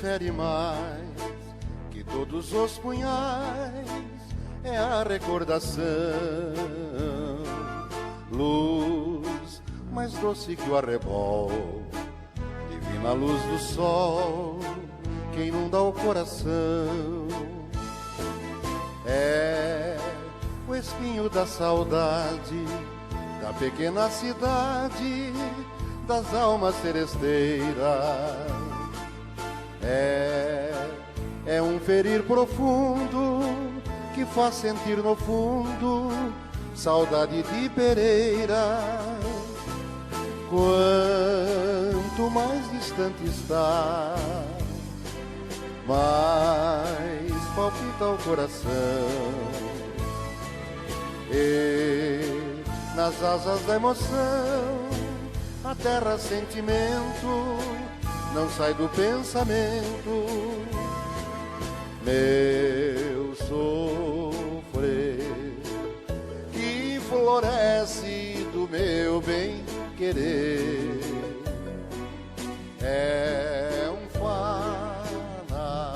fere mais que todos os punhais é a recordação, luz mais doce que o arrebol, divina luz do sol que inunda o coração. É o espinho da saudade da pequena cidade das almas seresteiras. É um ferir profundo que faz sentir no fundo saudade de Pereira. Quanto mais distante está, mais palpita o coração. E nas asas da emoção, a terra sentimento não sai do pensamento. Meu sofrer que floresce do meu bem querer é um fanal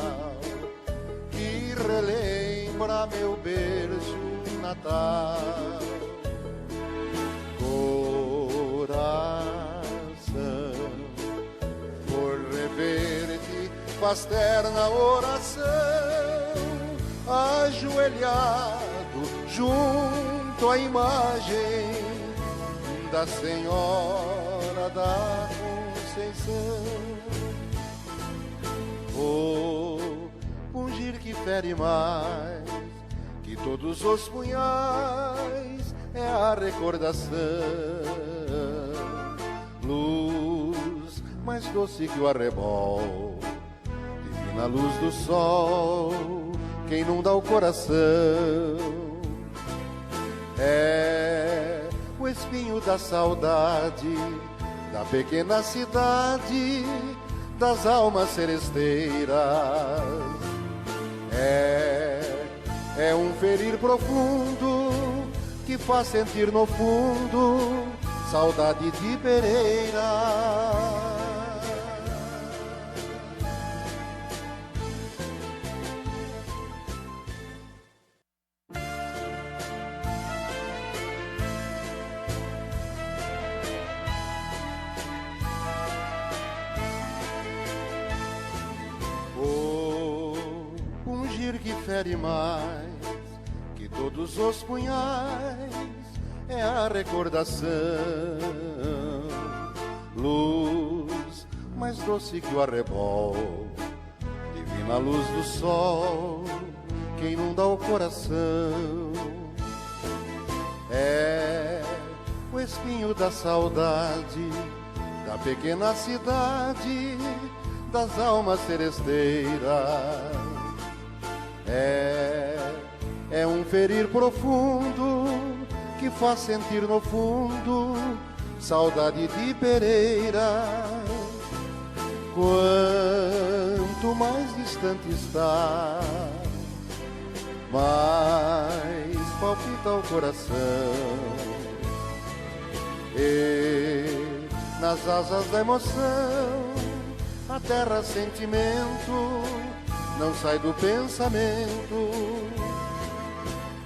que relembra meu berço natal. Coração, por rever-te faz terna oração, ajoelhado junto à imagem da Senhora da Conceição. O pungir que fere mais que todos os punhais é a recordação, luz mais doce que o arrebol, divina luz do sol que inunda o coração. É o espinho da saudade da pequena cidade das almas seresteiras. É um ferir profundo que faz sentir no fundo saudade de Pereira. Que fere mais que todos os punhais é a recordação, luz mais doce que o arrebol, divina luz do sol que inunda o coração. É o espinho da saudade da pequena cidade das almas seresteiras. É um ferir profundo que faz sentir no fundo saudade de Pereira. Quanto mais distante está, mais palpita o coração. E nas asas da emoção, a terra sentimento não sai do pensamento.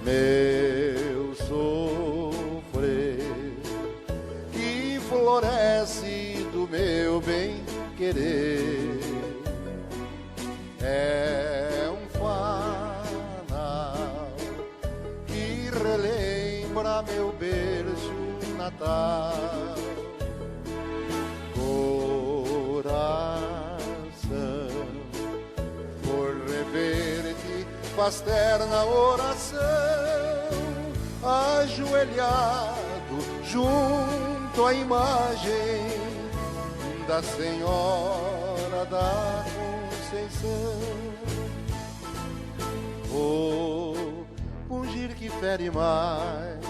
Meu sofrer que floresce do meu bem querer é um fanal que relembra meu berço natal. Coração, por rever-te faz terna oração, ajoelhado junto à imagem da Senhora da Conceição. O pungir que fere mais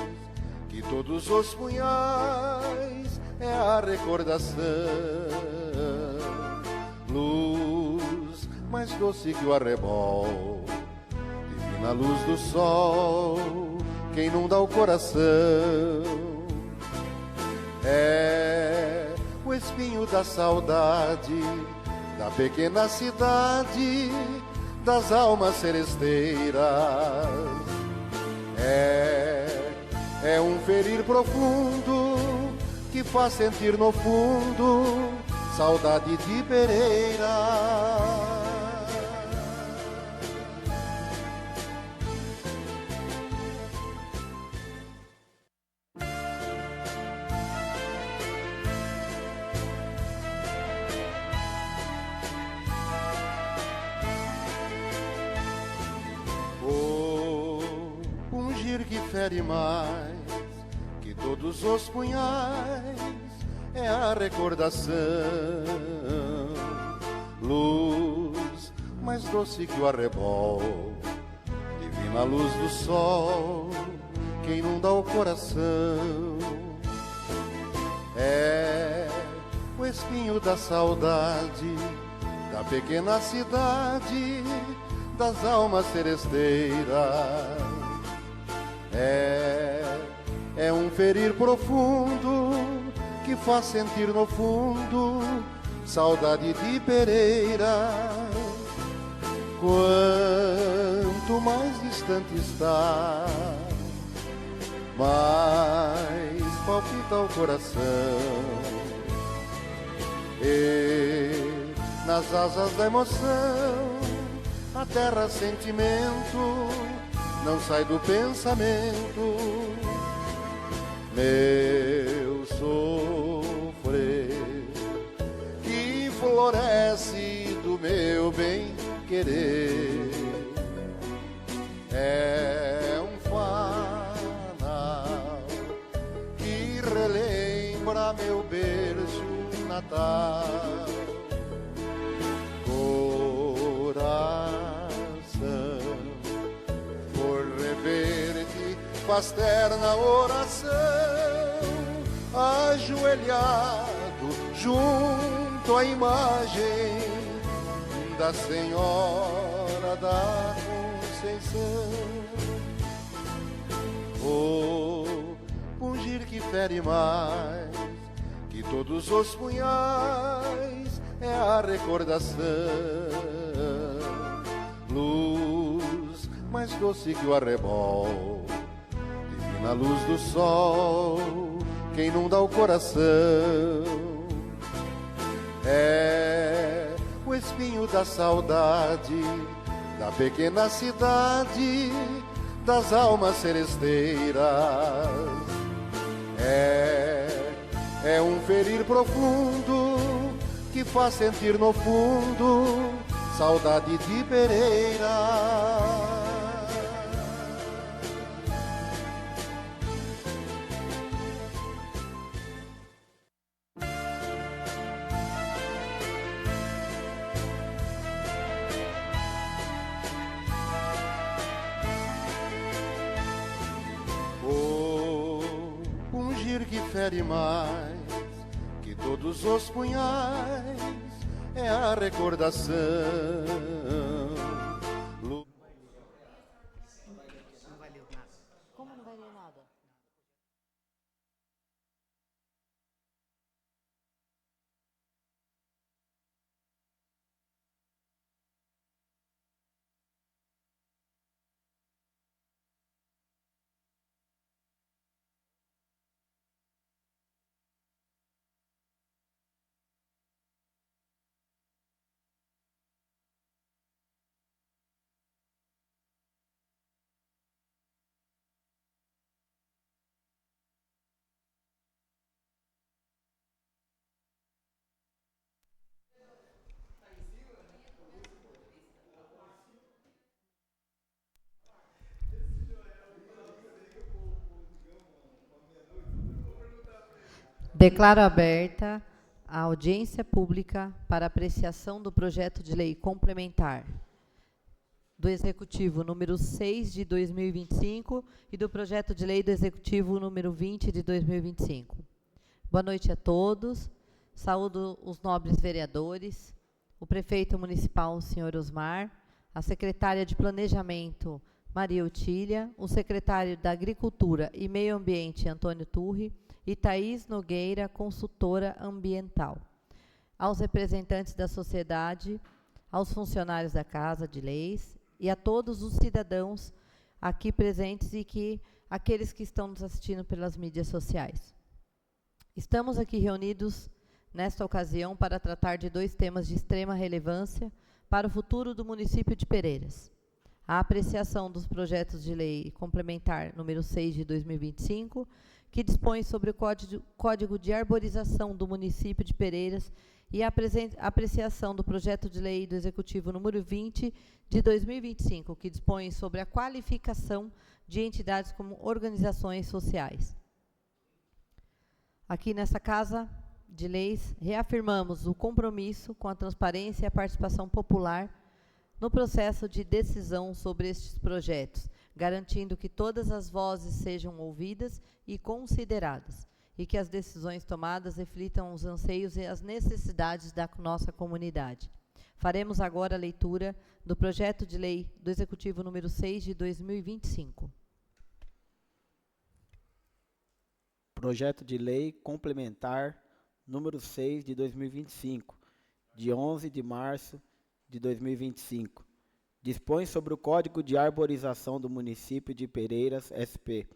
que todos os punhais é a recordação, luz mais doce que o arrebol, divina luz do sol que inunda o coração. É o espinho da saudade da pequena cidade das almas seresteiras. É um ferir profundo que faz sentir no fundo saudade de Pereira. Que fere mais que todos os punhais é a recordação, luz mais doce que o arrebol, divina luz do sol que inunda o coração. É o espinho da saudade da pequena cidade das almas seresteiras. É um ferir profundo que faz sentir no fundo saudade de Pereira. Quanto mais distante está, mais palpita o coração. E nas asas da emoção, a terra sentimento não sai do pensamento. Meu sofrer que floresce do meu bem querer é um fanal que relembra meu berço natal. Coração por rever-te faz terna oração, ajoelhado junto à imagem da Senhora da Conceição. O pungir que fere mais que todos os punhais é a recordação, luz mais doce que o arrebol, divina luz do sol que inunda o coração. É o espinho da saudade da pequena cidade das almas seresteiras. É um ferir profundo que faz sentir no fundo saudade de Pereira. Que fere mais que todos os punhais é a recordação. Não valeu nada. Como não valeu nada? Declaro aberta a audiência pública para apreciação do projeto de lei complementar do Executivo número 6 de 2025 e do projeto de lei do Executivo número 20 de 2025. Boa noite a todos. Saúdo os nobres vereadores, o prefeito municipal, senhor Osmar, a secretária de Planejamento, Maria Otília, o secretário da Agricultura e Meio Ambiente, Antônio Turri, e Thaís Nogueira, consultora ambiental. aos representantes da sociedade, aos funcionários da Casa de Leis e a todos os cidadãos aqui presentes e aqueles que estão nos assistindo pelas mídias sociais. Estamos aqui reunidos nesta ocasião para tratar de dois temas de extrema relevância para o futuro do município de Pereiras: a apreciação dos projetos de lei complementar número 6 de 2025, que dispõe sobre o Código de Arborização do município de Pereiras, e a apreciação do projeto de lei do Executivo número 20 de 2025, que dispõe sobre a qualificação de entidades como organizações sociais. Aqui nessa Casa de Leis, reafirmamos o compromisso com a transparência e a participação popular no processo de decisão sobre estes projetos, garantindo que todas as vozes sejam ouvidas e consideradas, e que as decisões tomadas reflitam os anseios e as necessidades da nossa comunidade. Faremos agora a leitura do projeto de lei do Executivo número 6 de 2025. Projeto de lei complementar número 6 de 2025, de 11 de março de 2025. Dispõe sobre o Código de Arborização do município de Pereiras, SP.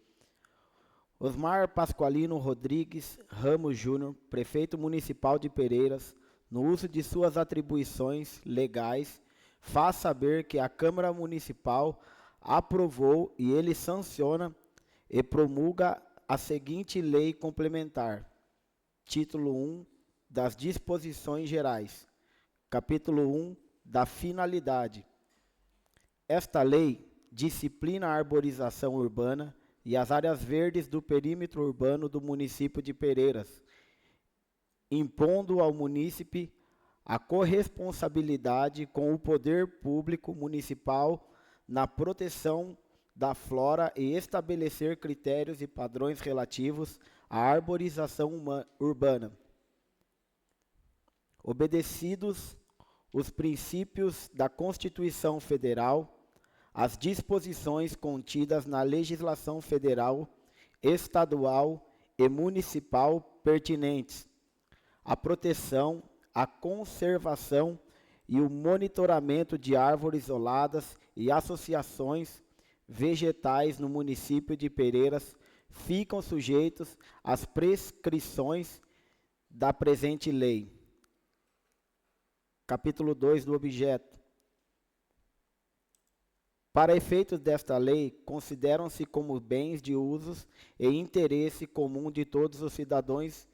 Osmar Pasqualino Rodrigues Ramos Júnior, prefeito municipal de Pereiras, no uso de suas atribuições legais, faz saber que a Câmara Municipal aprovou e ele sanciona e promulga a seguinte lei complementar. Título 1 das Disposições Gerais. Capítulo 1 da Finalidade. Esta lei disciplina a arborização urbana e as áreas verdes do perímetro urbano do município de Pereiras, impondo ao munícipe a corresponsabilidade com o poder público municipal na proteção da flora e estabelecer critérios e padrões relativos à arborização urbana. Obedecidos os princípios da Constituição Federal, as disposições contidas na legislação federal, estadual e municipal pertinentes, a proteção, a conservação e o monitoramento de árvores isoladas e associações vegetais no município de Pereiras ficam sujeitos às prescrições da presente lei. Capítulo 2 do objeto. Para efeitos desta lei, consideram-se como bens de usos e interesse comum de todos os cidadãos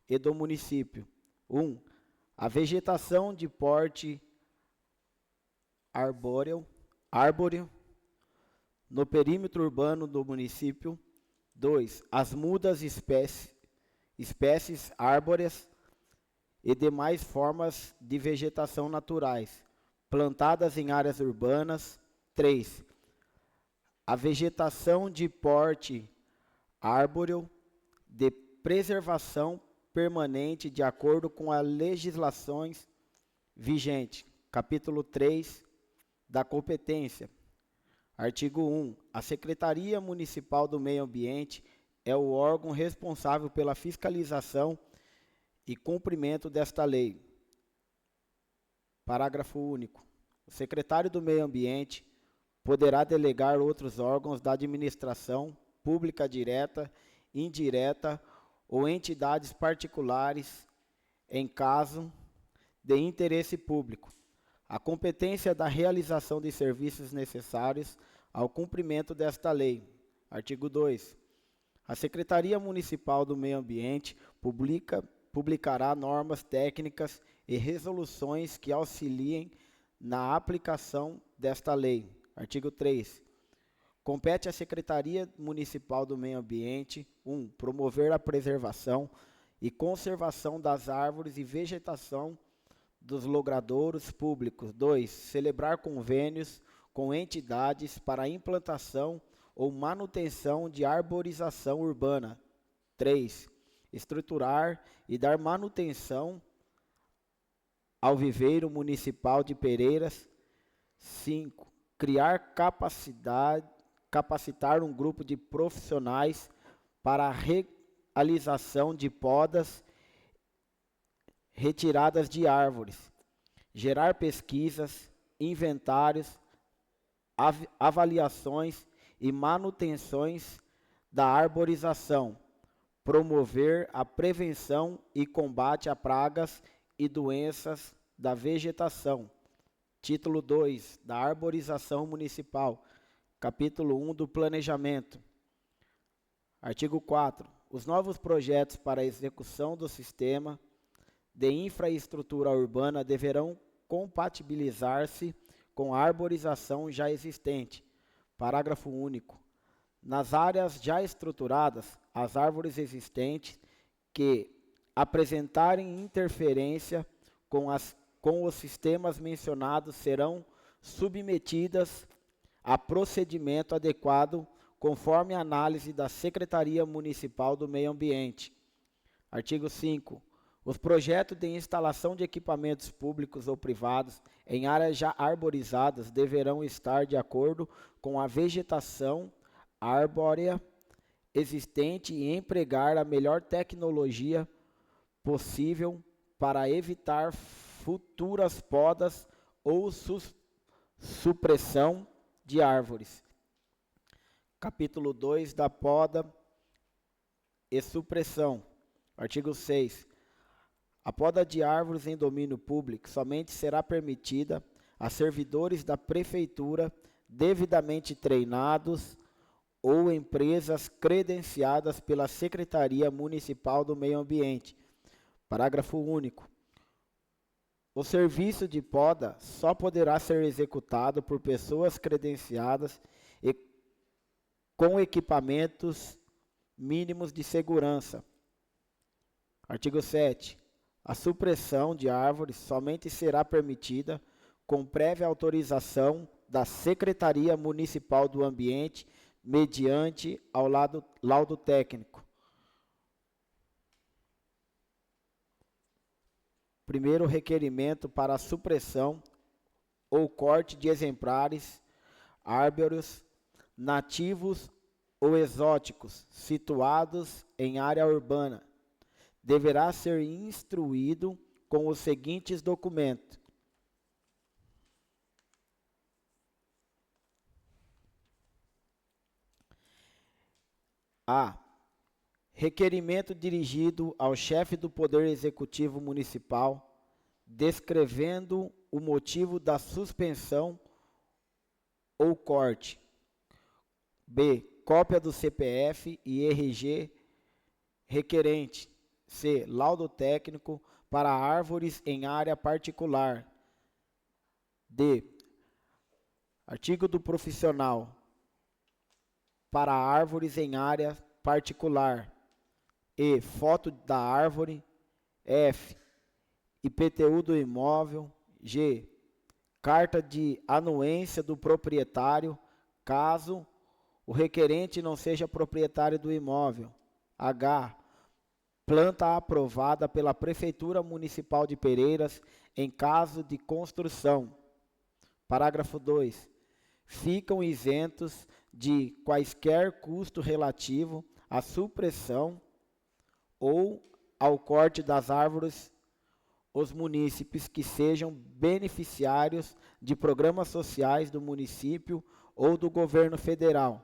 e do município. 1. A vegetação de porte arbóreo no perímetro urbano do município. 2. As mudas espécies arbóreas e demais formas de vegetação naturais, plantadas em áreas urbanas. 3. A vegetação de porte arbóreo de preservação permanente de acordo com as legislações vigentes. Capítulo 3 da competência. Artigo 1. A Secretaria Municipal do Meio Ambiente é o órgão responsável pela fiscalização e cumprimento desta lei. Parágrafo único. O secretário do Meio Ambiente poderá delegar outros órgãos da administração pública direta, indireta ou entidades particulares em caso de interesse público, a competência da realização de serviços necessários ao cumprimento desta lei. Artigo 2. A Secretaria Municipal do Meio Ambiente publicará normas técnicas e resoluções que auxiliem na aplicação desta lei. Artigo 3. Compete à Secretaria Municipal do Meio Ambiente: 1. Promover a preservação e conservação das árvores e vegetação dos logradouros públicos. 2. Celebrar convênios com entidades para a implantação ou manutenção de arborização urbana. 3. Estruturar e dar manutenção ao viveiro municipal de Pereiras. 5. Criar capacitar um grupo de profissionais para a realização de podas, retiradas de árvores, gerar pesquisas, inventários, avaliações e manutenções da arborização, promover a prevenção e combate a pragas e doenças da vegetação. Título 2 da Arborização Municipal, capítulo 1 do Planejamento. Artigo 4. Os novos projetos para a execução do sistema de infraestrutura urbana deverão compatibilizar-se com a arborização já existente. Parágrafo único. Nas áreas já estruturadas, as árvores existentes que apresentarem interferência com os sistemas mencionados serão submetidas a procedimento adequado conforme a análise da Secretaria Municipal do Meio Ambiente. Artigo 5. Os projetos de instalação de equipamentos públicos ou privados em áreas já arborizadas deverão estar de acordo com a vegetação arbórea existente e empregar a melhor tecnologia possível para evitar futuras podas ou supressão de árvores. Capítulo 2 da poda e supressão. Artigo 6. A poda de árvores em domínio público somente será permitida a servidores da prefeitura devidamente treinados ou empresas credenciadas pela Secretaria Municipal do Meio Ambiente. Parágrafo único. O serviço de poda só poderá ser executado por pessoas credenciadas e com equipamentos mínimos de segurança. Artigo 7. A supressão de árvores somente será permitida com prévia autorização da Secretaria Municipal do Ambiente, mediante ao laudo técnico. Primeiro requerimento para a supressão ou corte de exemplares árvores nativos ou exóticos situados em área urbana deverá ser instruído com os seguintes documentos: A. Requerimento dirigido ao chefe do Poder Executivo Municipal, descrevendo o motivo da suspensão ou corte. B. Cópia do CPF e RG requerente. C. Laudo técnico para árvores em área particular. D. Artigo do profissional para árvores em área particular. E. Foto da árvore. F. IPTU do imóvel. G. Carta de anuência do proprietário, caso o requerente não seja proprietário do imóvel. H. Planta aprovada pela Prefeitura Municipal de Pereiras em caso de construção. Parágrafo 2. Ficam isentos de quaisquer custo relativo à supressão ou ao corte das árvores os munícipes que sejam beneficiários de programas sociais do município ou do governo federal,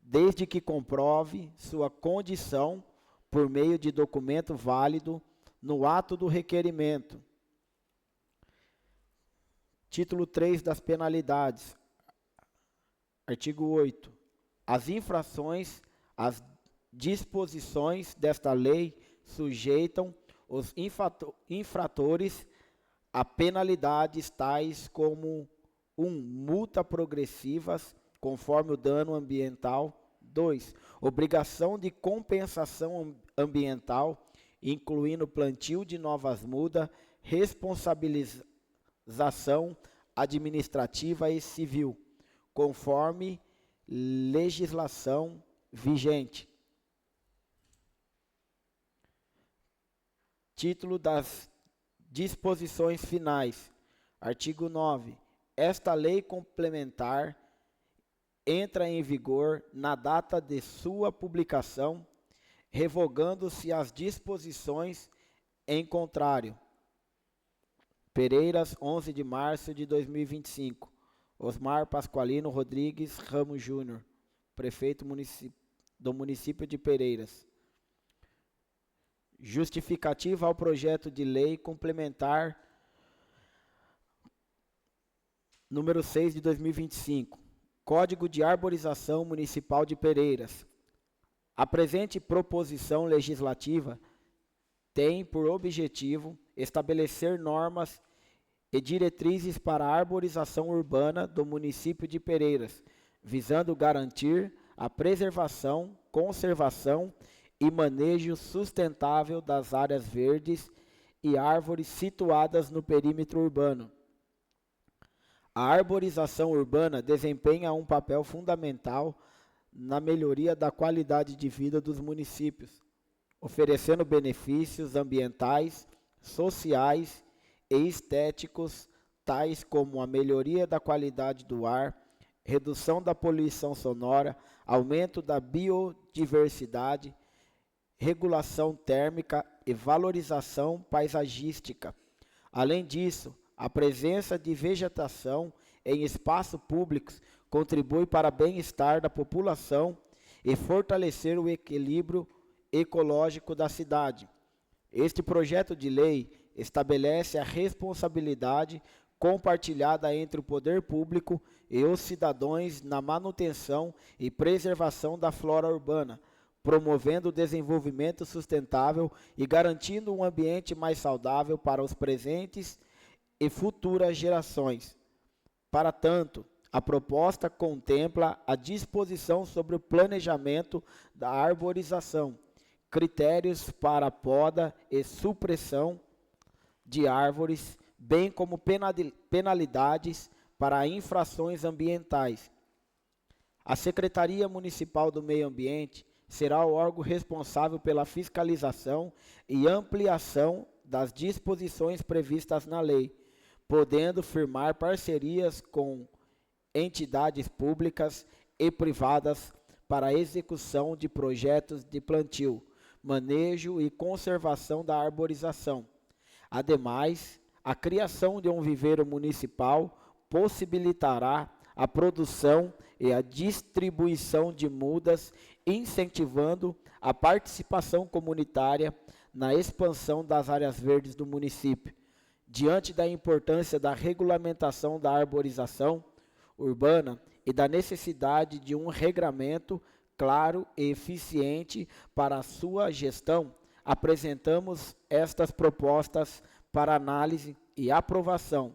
desde que comprove sua condição por meio de documento válido no ato do requerimento. Título 3 das penalidades. Artigo 8. As infrações às disposições desta lei sujeitam os infratores a penalidades tais como 1. Multa progressivas conforme o dano ambiental. 2. Obrigação de compensação ambiental, incluindo plantio de novas mudas, responsabilização administrativa e civil, conforme legislação vigente. Título das disposições finais. Artigo 9. Esta lei complementar entra em vigor na data de sua publicação, revogando-se as disposições em contrário. Pereiras, 11 de março de 2025. Osmar Pasqualino Rodrigues Ramos Júnior, prefeito do município de Pereiras. Justificativa ao projeto de lei complementar número 6 de 2025. Código de Arborização Municipal de Pereiras. A presente proposição legislativa tem por objetivo estabelecer normas e diretrizes para a arborização urbana do município de Pereiras, visando garantir a preservação, conservação e manejo sustentável das áreas verdes e árvores situadas no perímetro urbano. A arborização urbana desempenha um papel fundamental na melhoria da qualidade de vida dos municípios, oferecendo benefícios ambientais, sociais e estéticos, tais como a melhoria da qualidade do ar, redução da poluição sonora, aumento da biodiversidade, regulação térmica e valorização paisagística. Além disso, a presença de vegetação em espaços públicos contribui para o bem-estar da população e fortalecer o equilíbrio ecológico da cidade. Este projeto de lei estabelece a responsabilidade compartilhada entre o poder público e os cidadãos na manutenção e preservação da flora urbana, promovendo o desenvolvimento sustentável e garantindo um ambiente mais saudável para os presentes e futuras gerações. Para tanto, a proposta contempla a disposição sobre o planejamento da arborização, critérios para a poda e supressão de árvores, bem como penalidades para infrações ambientais. A Secretaria Municipal do Meio Ambiente será o órgão responsável pela fiscalização e ampliação das disposições previstas na lei, podendo firmar parcerias com entidades públicas e privadas para a execução de projetos de plantio, manejo e conservação da arborização. Ademais, a criação de um viveiro municipal possibilitará a produção e a distribuição de mudas, incentivando a participação comunitária na expansão das áreas verdes do município. Diante da importância da regulamentação da arborização urbana e da necessidade de um regramento claro e eficiente para a sua gestão, apresentamos estas propostas para análise e aprovação,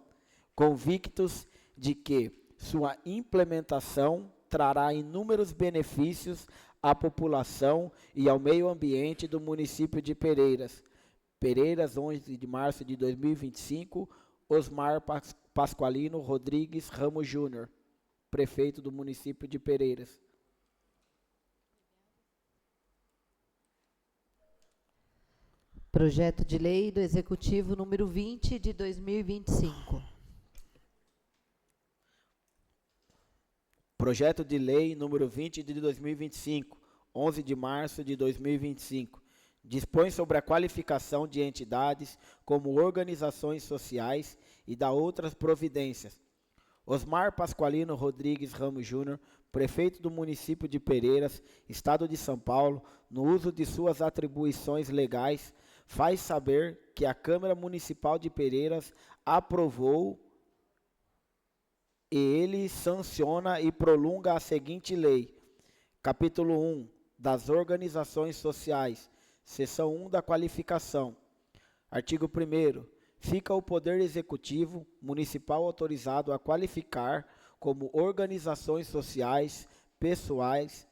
convictos de que sua implementação trará inúmeros benefícios à população e ao meio ambiente do município de Pereiras. Pereiras, 11 de março de 2025, Osmar Pasqualino Rodrigues Ramos Júnior, prefeito do município de Pereiras. Projeto de lei do Executivo número 20 de 2025. Projeto de lei número 20 de 2025, 11 de março de 2025. Dispõe sobre a qualificação de entidades como organizações sociais e da outras providências. Osmar Pasqualino Rodrigues Ramos Júnior, prefeito do município de Pereiras, Estado de São Paulo, no uso de suas atribuições legais, faz saber que a Câmara Municipal de Pereiras aprovou e ele sanciona e prolonga a seguinte lei. Capítulo 1 das Organizações Sociais, Seção 1 da Qualificação. Artigo 1º. Fica o Poder Executivo Municipal autorizado a qualificar como organizações sociais, pessoas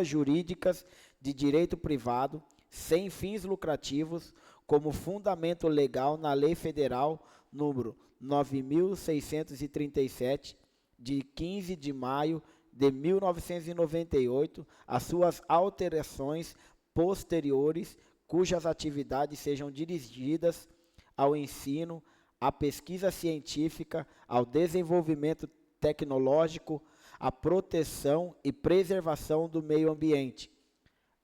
jurídicas de direito privado, sem fins lucrativos, como fundamento legal na Lei Federal número 9.637, de 15 de maio de 1998, as suas alterações posteriores, cujas atividades sejam dirigidas ao ensino, à pesquisa científica, ao desenvolvimento tecnológico, à proteção e preservação do meio ambiente,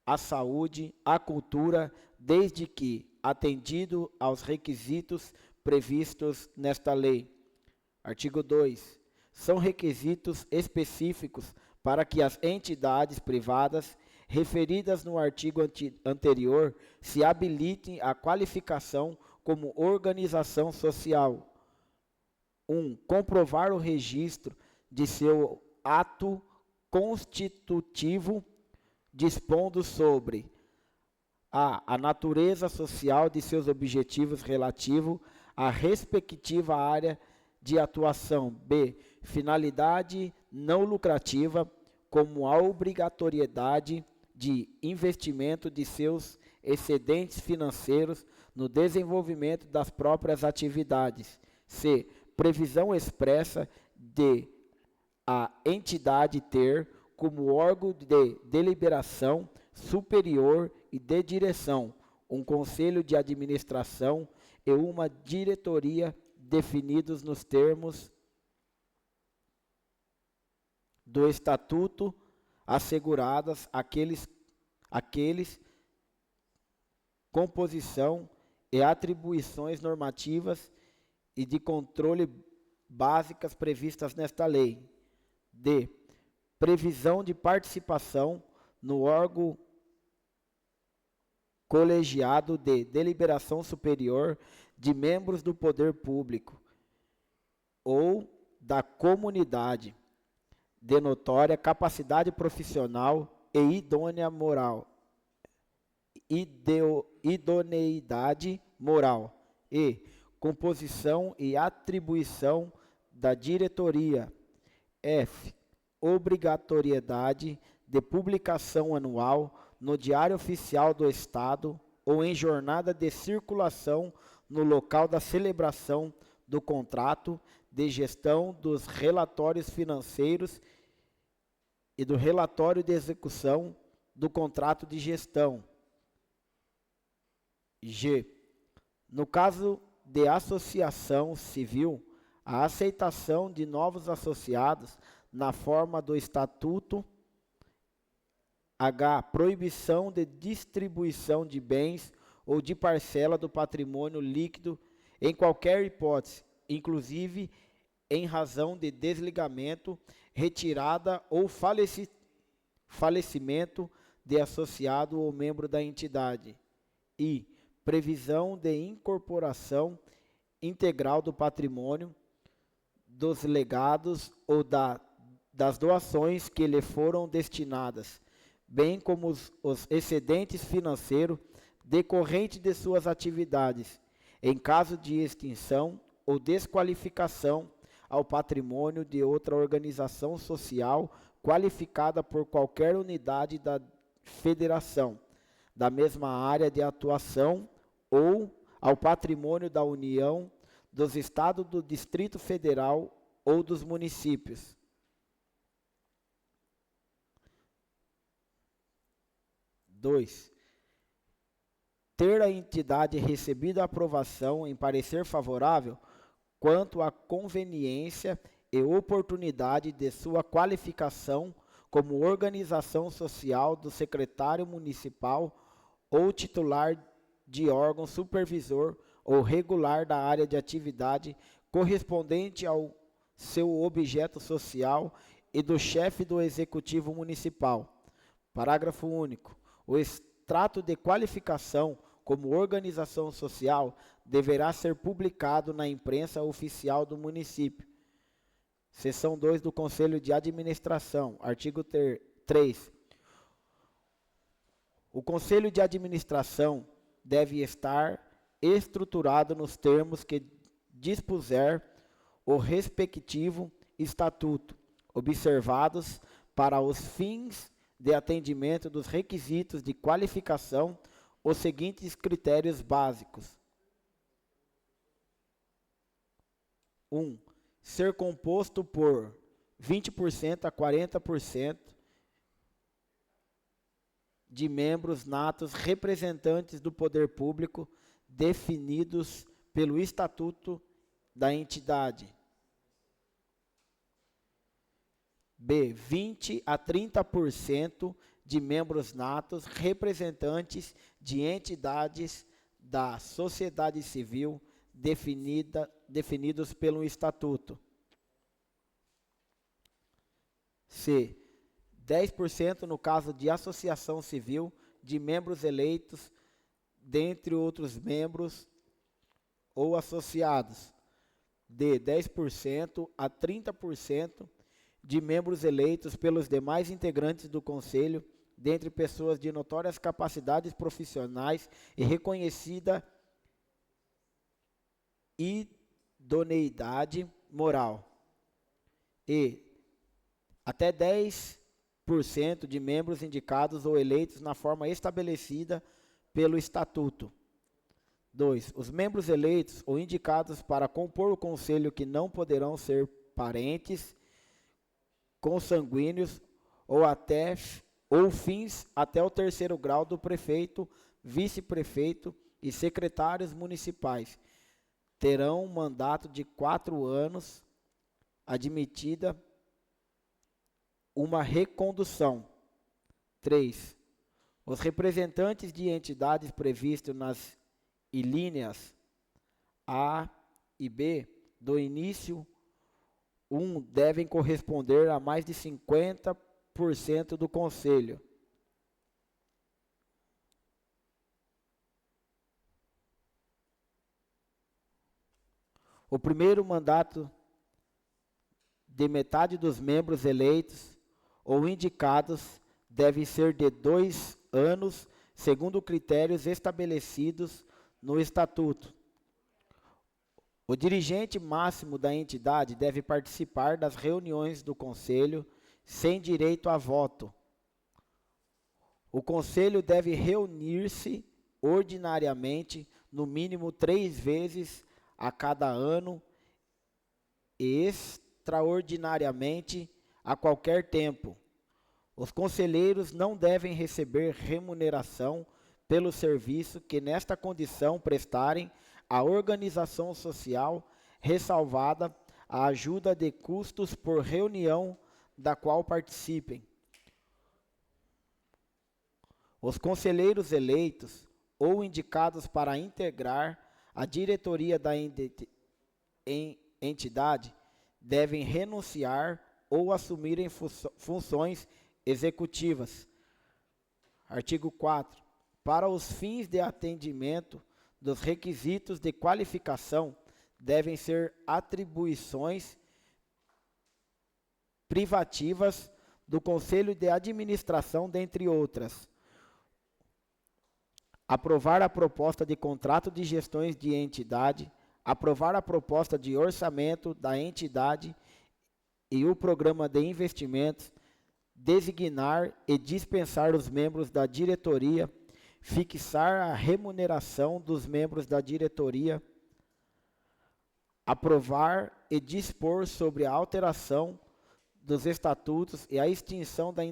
à saúde, à cultura, desde que atendido aos requisitos previstos nesta lei. Artigo 2. São requisitos específicos para que as entidades privadas referidas no artigo anterior se habilitem à qualificação como organização social. 1. Comprovar o registro de seu ato constitutivo, dispondo sobre a natureza social de seus objetivos relativo à respectiva área de atuação. B. Finalidade não lucrativa, como a obrigatoriedade de investimento de seus excedentes financeiros no desenvolvimento das próprias atividades. C. Previsão expressa de a entidade ter como órgão de deliberação superior e de direção um conselho de administração e uma diretoria definidos nos termos do estatuto, asseguradas aqueles composição e atribuições normativas e de controle básicas previstas nesta lei. D. Previsão de participação no órgão colegiado de deliberação superior de membros do poder público ou da comunidade, de notória capacidade profissional e idoneidade moral, e composição e atribuição da diretoria. F. Obrigatoriedade de publicação anual no Diário Oficial do Estado ou em jornada de circulação no local da celebração do contrato de gestão, dos relatórios financeiros e do relatório de execução do contrato de gestão. G. No caso de associação civil, a aceitação de novos associados na forma do estatuto. H. Proibição de distribuição de bens ou de parcela do patrimônio líquido em qualquer hipótese, inclusive em razão de desligamento, retirada ou falecimento de associado ou membro da entidade. I. Previsão de incorporação integral do patrimônio, dos legados ou das doações que lhe foram destinadas, bem como os excedentes financeiros decorrentes de suas atividades, em caso de extinção ou desqualificação ao patrimônio de outra organização social qualificada por qualquer unidade da federação, da mesma área de atuação, ou ao patrimônio da União, dos Estados, do Distrito Federal ou dos municípios. Dois. Ter a entidade recebido a aprovação em parecer favorável quanto à conveniência e oportunidade de sua qualificação como organização social do secretário municipal ou titular de órgão supervisor ou regular da área de atividade correspondente ao seu objeto social e do chefe do executivo municipal. Parágrafo único. O extrato de qualificação como organização social deverá ser publicado na imprensa oficial do município. Seção 2 do Conselho de Administração, artigo 3. O Conselho de Administração deve estar estruturado nos termos que dispuser o respectivo estatuto, observados para os fins de atendimento dos requisitos de qualificação os seguintes critérios básicos. 1. Ser composto por 20% a 40% de membros natos representantes do poder público definidos pelo estatuto da entidade. B. 20 a 30% de membros natos representantes de entidades da sociedade civil definidos pelo Estatuto. C. 10% no caso de associação civil de membros eleitos, dentre outros membros ou associados. D. 10% a 30% de membros eleitos pelos demais integrantes do Conselho, dentre pessoas de notórias capacidades profissionais e reconhecida idoneidade moral. E até 10% de membros indicados ou eleitos na forma estabelecida pelo Estatuto. 2. Os membros eleitos ou indicados para compor o Conselho que não poderão ser parentes, consanguíneos ou fins até o 3º grau do prefeito, vice-prefeito e secretários municipais terão um mandato de 4 anos, admitida uma recondução. 3. Os representantes de entidades previstos nas ilíneas A e B do início 1 devem corresponder a mais de 50% do Conselho. O primeiro mandato de metade dos membros eleitos ou indicados deve ser de 2 anos, segundo critérios estabelecidos no Estatuto. O dirigente máximo da entidade deve participar das reuniões do Conselho sem direito a voto. O Conselho deve reunir-se ordinariamente no mínimo 3 vezes a cada ano e extraordinariamente a qualquer tempo. Os conselheiros não devem receber remuneração pelo serviço que nesta condição prestarem à organização social, ressalvada a ajuda de custos por reunião da qual participem. Os conselheiros eleitos ou indicados para integrar a diretoria da entidade devem renunciar ou assumirem funções executivas. Artigo 4. Para os fins de atendimento dos requisitos de qualificação, devem ser atribuições privativas do Conselho de Administração, dentre outras. Aprovar a proposta de contrato de gestões de entidade, aprovar a proposta de orçamento da entidade e o programa de investimentos, designar e dispensar os membros da diretoria, fixar a remuneração dos membros da diretoria, aprovar e dispor sobre a alteração dos estatutos e a extinção da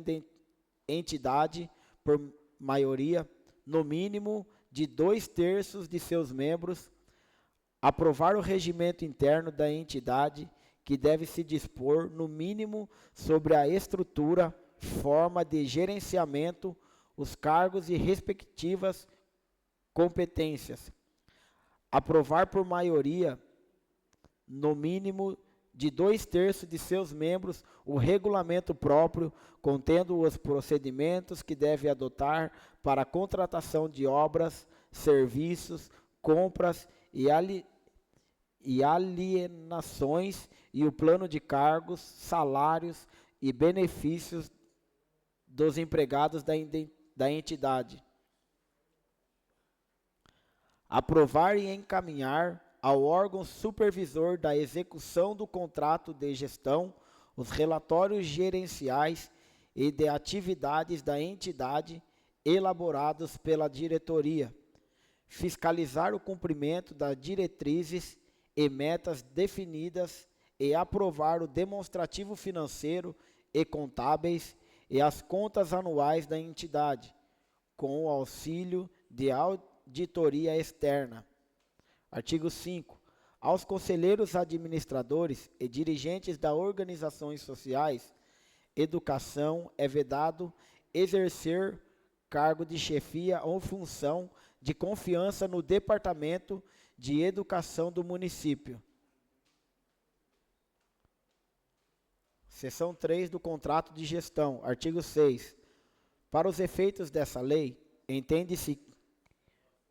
entidade por maioria, no mínimo de 2/3 de seus membros, aprovar o regimento interno da entidade, que deve se dispor, no mínimo, sobre a estrutura, forma de gerenciamento, os cargos e respectivas competências. Aprovar por maioria, no mínimo de 2/3 de seus membros, o regulamento próprio, contendo os procedimentos que deve adotar para a contratação de obras, serviços, compras e alienações, e o plano de cargos, salários e benefícios dos empregados da entidade. Aprovar e encaminhar ao órgão supervisor da execução do contrato de gestão os relatórios gerenciais e de atividades da entidade elaborados pela diretoria. Fiscalizar o cumprimento das diretrizes e metas definidas e aprovar o demonstrativo financeiro e contábeis e as contas anuais da entidade, com o auxílio de auditoria externa. Artigo 5. Aos conselheiros administradores e dirigentes das organizações sociais, educação, é vedado exercer cargo de chefia ou função de confiança no departamento de Educação do município. Seção 3 do contrato de gestão, artigo 6. Para os efeitos dessa lei, entende-se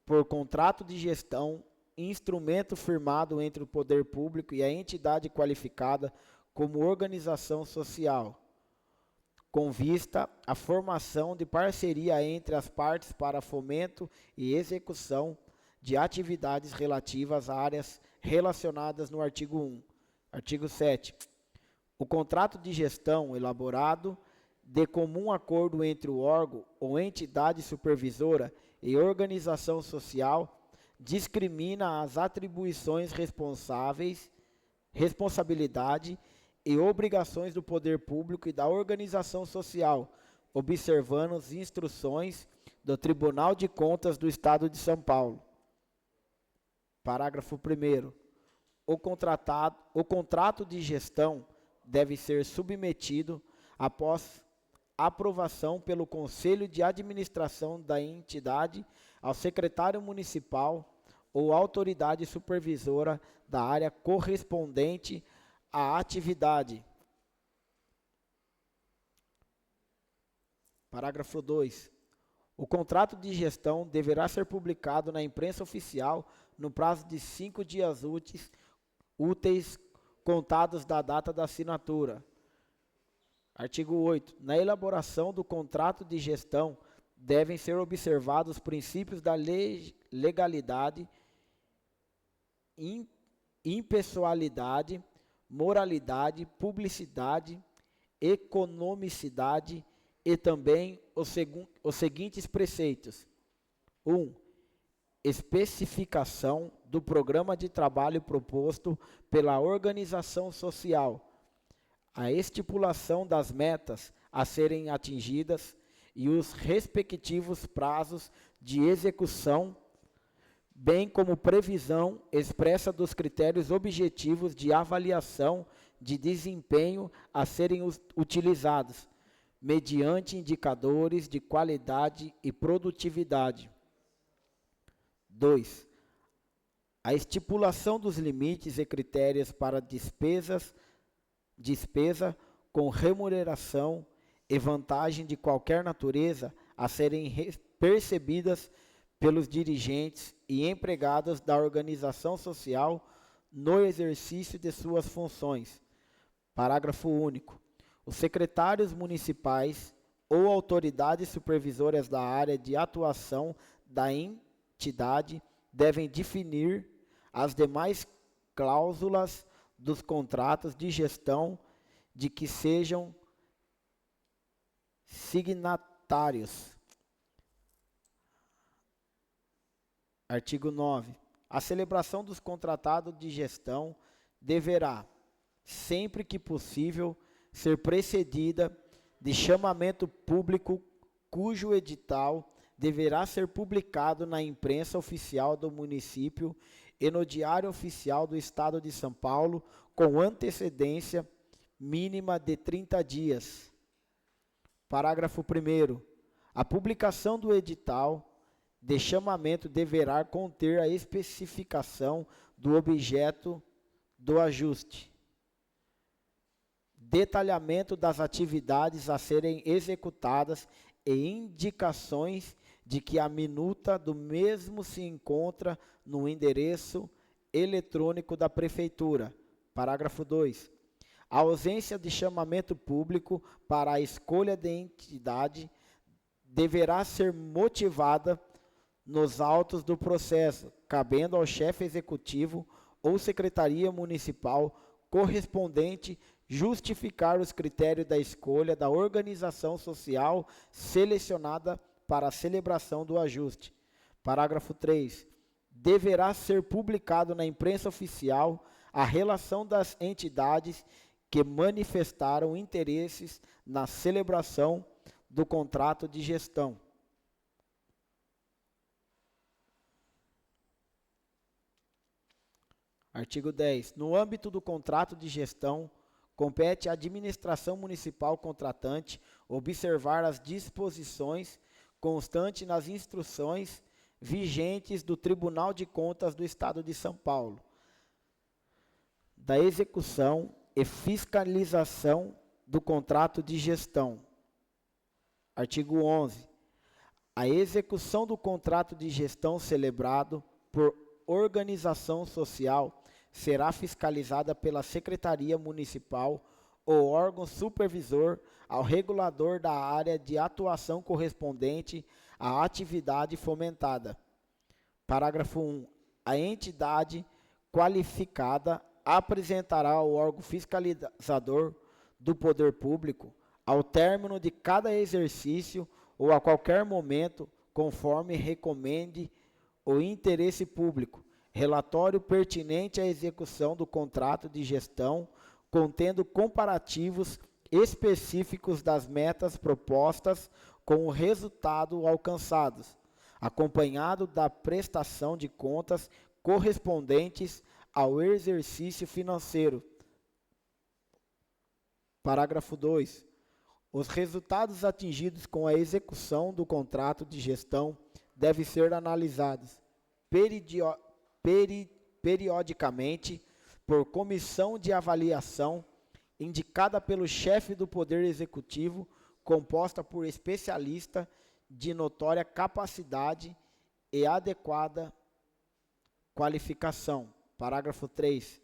por contrato de gestão instrumento firmado entre o poder público e a entidade qualificada como organização social, com vista à formação de parceria entre as partes para fomento e execução de atividades relativas a áreas relacionadas no artigo 1. Artigo 7. O contrato de gestão elaborado de comum acordo entre o órgão ou entidade supervisora e organização social discrimina as atribuições responsabilidade e obrigações do poder público e da organização social, observando as instruções do Tribunal de Contas do Estado de São Paulo. Parágrafo 1º. O contrato de gestão deve ser submetido após aprovação pelo Conselho de Administração da entidade ao secretário municipal ou autoridade supervisora da área correspondente à atividade. Parágrafo 2. O contrato de gestão deverá ser publicado na imprensa oficial no prazo de 5 dias úteis contados da data da assinatura. Artigo 8. Na elaboração do contrato de gestão, devem ser observados os princípios da legalidade, impessoalidade, moralidade, publicidade, economicidade e também os seguintes preceitos. 1. Especificação do programa de trabalho proposto pela organização social, a estipulação das metas a serem atingidas e os respectivos prazos de execução, bem como previsão expressa dos critérios objetivos de avaliação de desempenho a serem utilizados, mediante indicadores de qualidade e produtividade. 2. A estipulação dos limites e critérios para despesa com remuneração e vantagem de qualquer natureza a serem percebidas pelos dirigentes e empregados da organização social no exercício de suas funções. Parágrafo único. Os secretários municipais ou autoridades supervisoras da área de atuação da entidade devem definir as demais cláusulas dos contratos de gestão de que sejam signatários. Artigo 9. A celebração dos contratados de gestão deverá, sempre que possível, ser precedida de chamamento público cujo edital deverá ser publicado na imprensa oficial do município e no Diário Oficial do Estado de São Paulo com antecedência mínima de 30 dias. Parágrafo 1º. A publicação do edital de chamamento deverá conter a especificação do objeto do ajuste, detalhamento das atividades a serem executadas e indicações de que a minuta do mesmo se encontra no endereço eletrônico da Prefeitura. Parágrafo 2. A ausência de chamamento público para a escolha de entidade deverá ser motivada nos autos do processo, cabendo ao chefe executivo ou secretaria municipal correspondente justificar os critérios da escolha da organização social selecionada para a celebração do ajuste. Parágrafo 3. Deverá ser publicado na imprensa oficial a relação das entidades que manifestaram interesses na celebração do contrato de gestão. Artigo 10. No âmbito do contrato de gestão, compete à administração municipal contratante observar as disposições constantes nas instruções vigentes do Tribunal de Contas do Estado de São Paulo, da execução e fiscalização do contrato de gestão. Artigo 11. A execução do contrato de gestão celebrado por organização social será fiscalizada pela Secretaria Municipal ou órgão supervisor ao regulador da área de atuação correspondente à atividade fomentada. Parágrafo 1. A entidade qualificada apresentará ao órgão fiscalizador do poder público, ao término de cada exercício ou a qualquer momento, conforme recomende o interesse público, relatório pertinente à execução do contrato de gestão, contendo comparativos específicos das metas propostas com o resultado alcançados, acompanhado da prestação de contas correspondentes ao exercício financeiro. Parágrafo 2. Os resultados atingidos com a execução do contrato de gestão devem ser analisados periodicamente por comissão de avaliação indicada pelo chefe do Poder Executivo, composta por especialista de notória capacidade e adequada qualificação. Parágrafo 3.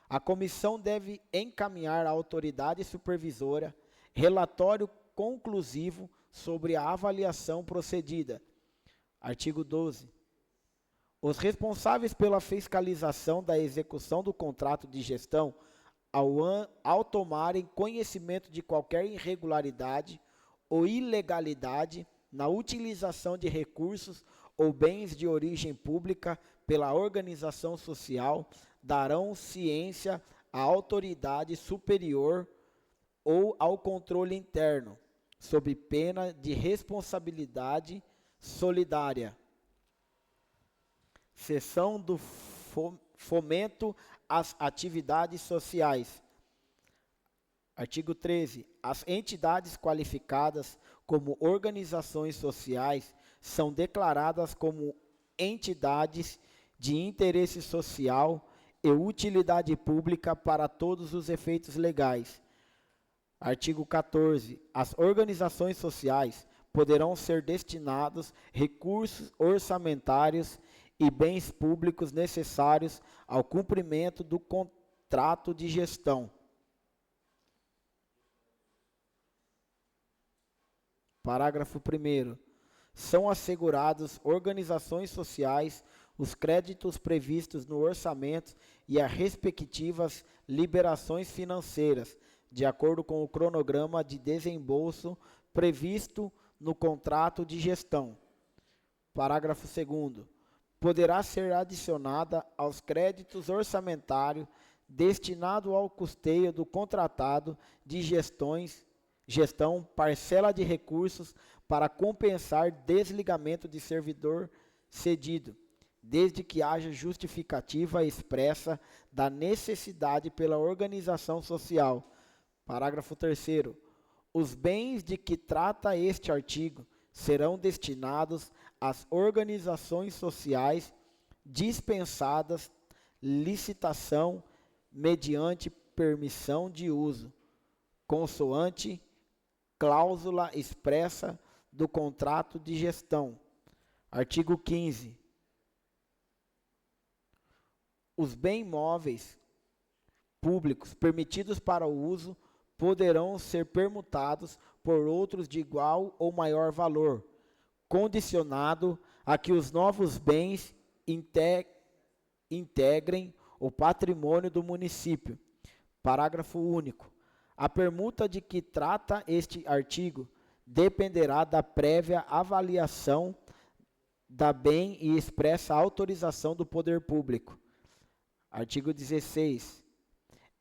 A comissão deve encaminhar à autoridade supervisora relatório conclusivo sobre a avaliação procedida. Artigo 12. Os responsáveis pela fiscalização da execução do contrato de gestão, ao tomarem conhecimento de qualquer irregularidade ou ilegalidade na utilização de recursos ou bens de origem pública pela organização social, darão ciência à autoridade superior ou ao controle interno, sob pena de responsabilidade solidária. Seção do fomento às atividades sociais. Artigo 13. As entidades qualificadas como organizações sociais são declaradas como entidades de interesse social e utilidade pública para todos os efeitos legais. Artigo 14. As organizações sociais poderão ser destinados recursos orçamentários e bens públicos necessários ao cumprimento do contrato de gestão. Parágrafo 1º. São assegurados organizações sociais os créditos previstos no orçamento e as respectivas liberações financeiras, de acordo com o cronograma de desembolso previsto no contrato de gestão. Parágrafo 2º. Poderá ser adicionada aos créditos orçamentários destinado ao custeio do contratado de gestão parcela de recursos para compensar desligamento de servidor cedido, desde que haja justificativa expressa da necessidade pela organização social. Parágrafo 3º. Os bens de que trata este artigo serão destinados às organizações sociais dispensadas licitação mediante permissão de uso, consoante cláusula expressa do contrato de gestão. Artigo 15. Os bens móveis públicos permitidos para o uso poderão ser permutados por outros de igual ou maior valor, condicionado a que os novos bens integrem o patrimônio do município. Parágrafo único. A permuta de que trata este artigo dependerá da prévia avaliação da bem e expressa autorização do poder público. Artigo 16.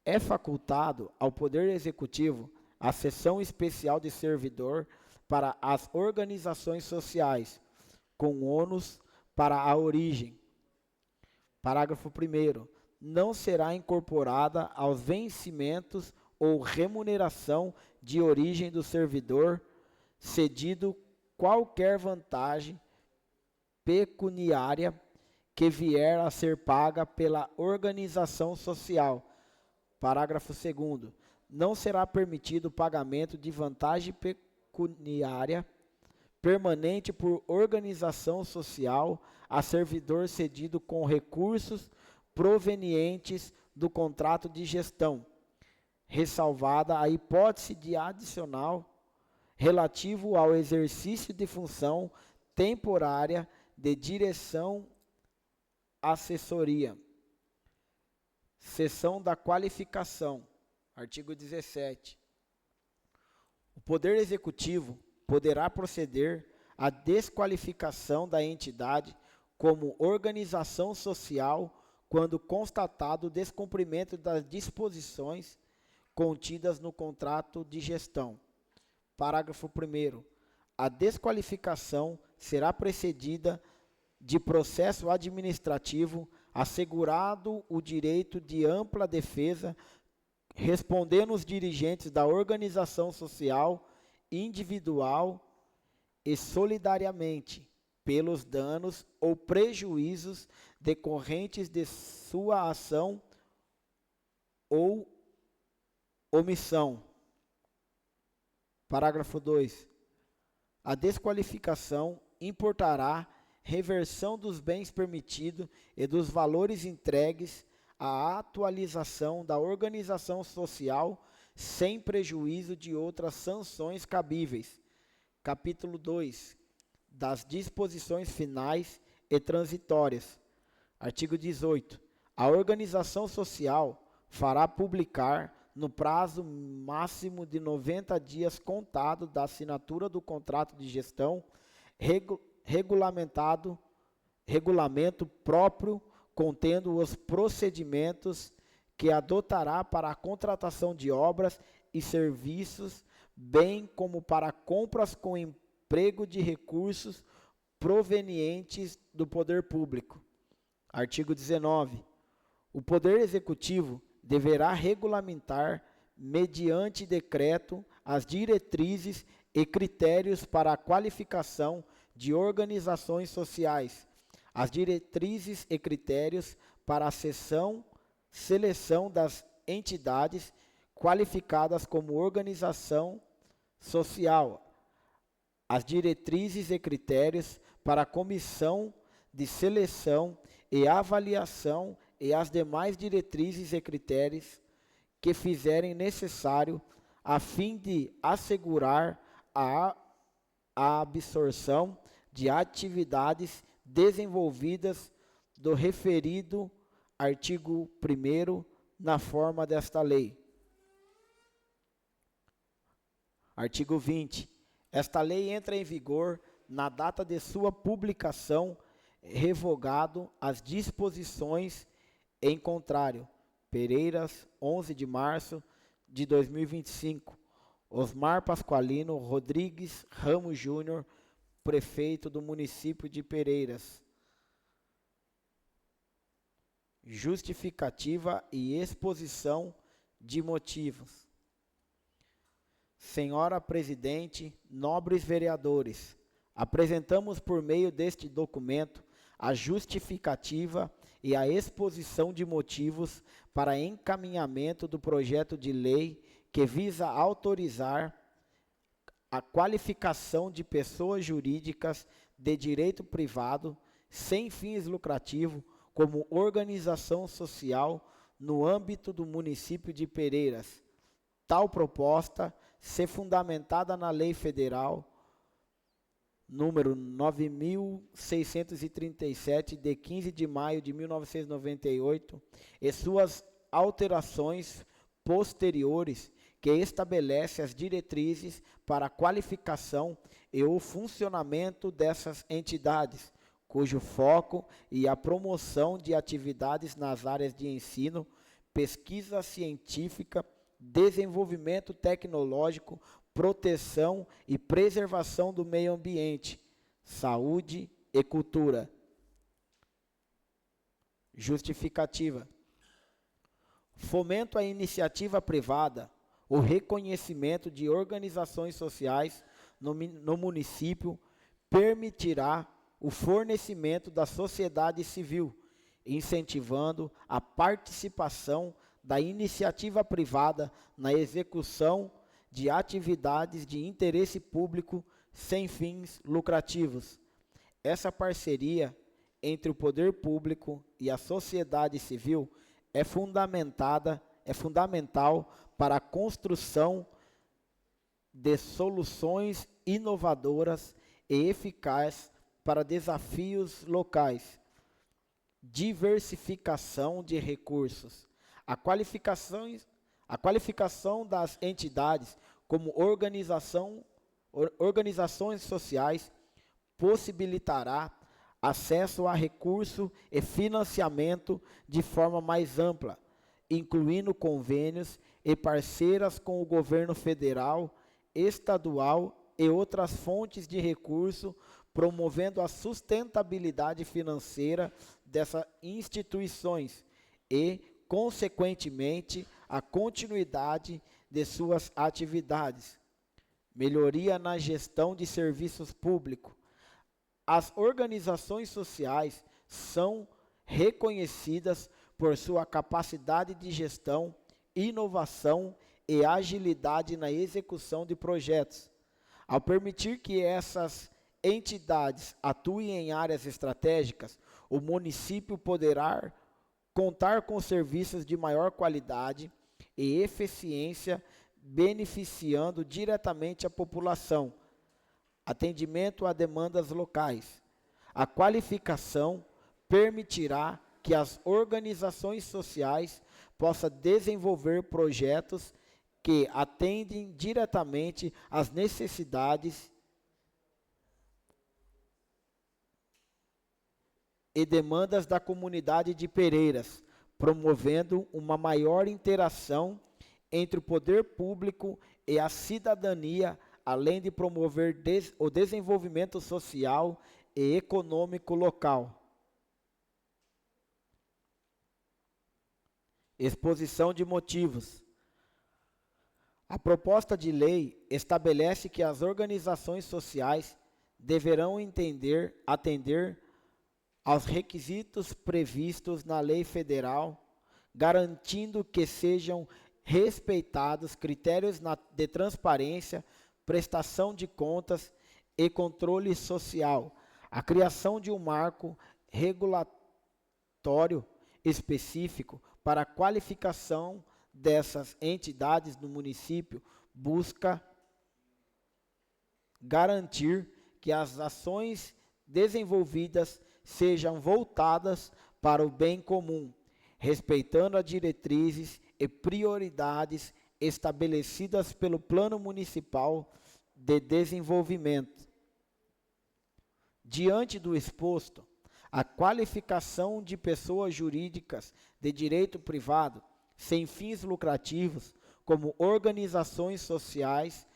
É facultado ao Poder Executivo a seção especial de servidor para as organizações sociais, com ônus para a origem. Parágrafo 1º. Não será incorporada aos vencimentos ou remuneração de origem do servidor cedido qualquer vantagem pecuniária que vier a ser paga pela organização social. Parágrafo 2º. Não será permitido o pagamento de vantagem pecuniária permanente por organização social a servidor cedido com recursos provenientes do contrato de gestão, ressalvada a hipótese de adicional relativo ao exercício de função temporária de direção assessoria. Seção da qualificação. Artigo 17. O Poder Executivo poderá proceder à desqualificação da entidade como organização social quando constatado o descumprimento das disposições contidas no contrato de gestão. Parágrafo 1º. A desqualificação será precedida de processo administrativo, assegurado o direito de ampla defesa, respondendo os dirigentes da organização social, individual e solidariamente, pelos danos ou prejuízos decorrentes de sua ação ou omissão. Parágrafo 2. A desqualificação importará reversão dos bens permitidos e dos valores entregues à atualização da organização social sem prejuízo de outras sanções cabíveis. Capítulo 2. Das disposições finais e transitórias. Artigo 18. A organização social fará publicar, no prazo máximo de 90 dias contado da assinatura do contrato de gestão, regulamento próprio contendo os procedimentos que adotará para a contratação de obras e serviços, bem como para compras com emprego de recursos provenientes do poder público. Artigo 19. O Poder Executivo deverá regulamentar, mediante decreto, as diretrizes e critérios para a qualificação de organizações sociais, as diretrizes e critérios para a seleção das entidades qualificadas como organização social, as diretrizes e critérios para a comissão de seleção e avaliação e as demais diretrizes e critérios que fizerem necessário a fim de assegurar a absorção de atividades desenvolvidas do referido artigo 1º na forma desta lei. Artigo 20. Esta lei entra em vigor na data de sua publicação, revogado as disposições em contrário. Pereiras, 11 de março de 2025. Osmar Pasqualino Rodrigues Ramos Júnior, prefeito do município de Pereiras. Justificativa e exposição de motivos. Senhora Presidente, nobres vereadores, apresentamos por meio deste documento a justificativa e a exposição de motivos para encaminhamento do projeto de lei que visa autorizar a qualificação de pessoas jurídicas de direito privado sem fins lucrativos como organização social no âmbito do município de Pereiras. Tal proposta ser fundamentada na Lei Federal número 9.637, de 15 de maio de 1998, e suas alterações posteriores, que estabelece as diretrizes para a qualificação e o funcionamento dessas entidades, cujo foco e a promoção de atividades nas áreas de ensino, pesquisa científica, desenvolvimento tecnológico, proteção e preservação do meio ambiente, saúde e cultura. Justificativa. Fomento à iniciativa privada, o reconhecimento de organizações sociais no município permitirá o fornecimento da sociedade civil, incentivando a participação da iniciativa privada na execução de atividades de interesse público sem fins lucrativos. Essa parceria entre o poder público e a sociedade civil é fundamental para a construção de soluções inovadoras e eficazes para desafios locais. Diversificação de recursos. A qualificação das entidades como organizações sociais possibilitará acesso a recurso e financiamento de forma mais ampla, incluindo convênios e parceiras com o governo federal, estadual e outras fontes de recurso, promovendo a sustentabilidade financeira dessas instituições e, consequentemente, a continuidade de suas atividades. Melhoria na gestão de serviços públicos. As organizações sociais são reconhecidas por sua capacidade de gestão, inovação e agilidade na execução de projetos. Ao permitir que essas entidades atuem em áreas estratégicas, o município poderá contar com serviços de maior qualidade e eficiência, beneficiando diretamente a população. Atendimento a demandas locais. A qualificação permitirá que as organizações sociais possam desenvolver projetos que atendem diretamente às necessidades e demandas da comunidade de Pereiras, promovendo uma maior interação entre o poder público e a cidadania, além de promover o desenvolvimento social e econômico local. Exposição de motivos. A proposta de lei estabelece que as organizações sociais deverão atender aos requisitos previstos na lei federal, garantindo que sejam respeitados critérios de transparência, prestação de contas e controle social, a criação de um marco regulatório específico para a qualificação dessas entidades no município busca garantir que as ações desenvolvidas sejam voltadas para o bem comum, respeitando as diretrizes e prioridades estabelecidas pelo Plano Municipal de Desenvolvimento. Diante do exposto, a qualificação de pessoas jurídicas de direito privado sem fins lucrativos como organizações sociais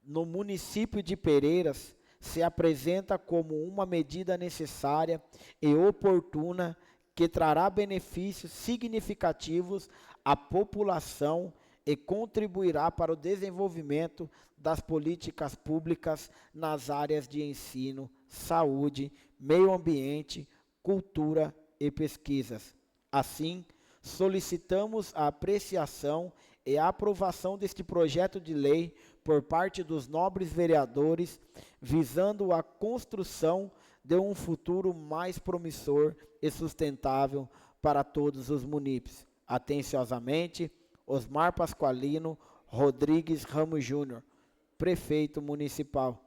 no município de Pereiras se apresenta como uma medida necessária e oportuna que trará benefícios significativos à população e contribuirá para o desenvolvimento das políticas públicas nas áreas de ensino, saúde, meio ambiente, cultura e pesquisas. Assim, solicitamos a apreciação e a aprovação deste projeto de lei por parte dos nobres vereadores, visando a construção de um futuro mais promissor e sustentável para todos os munícipes. Atenciosamente, Osmar Pasqualino Rodrigues Ramos Júnior, Prefeito Municipal.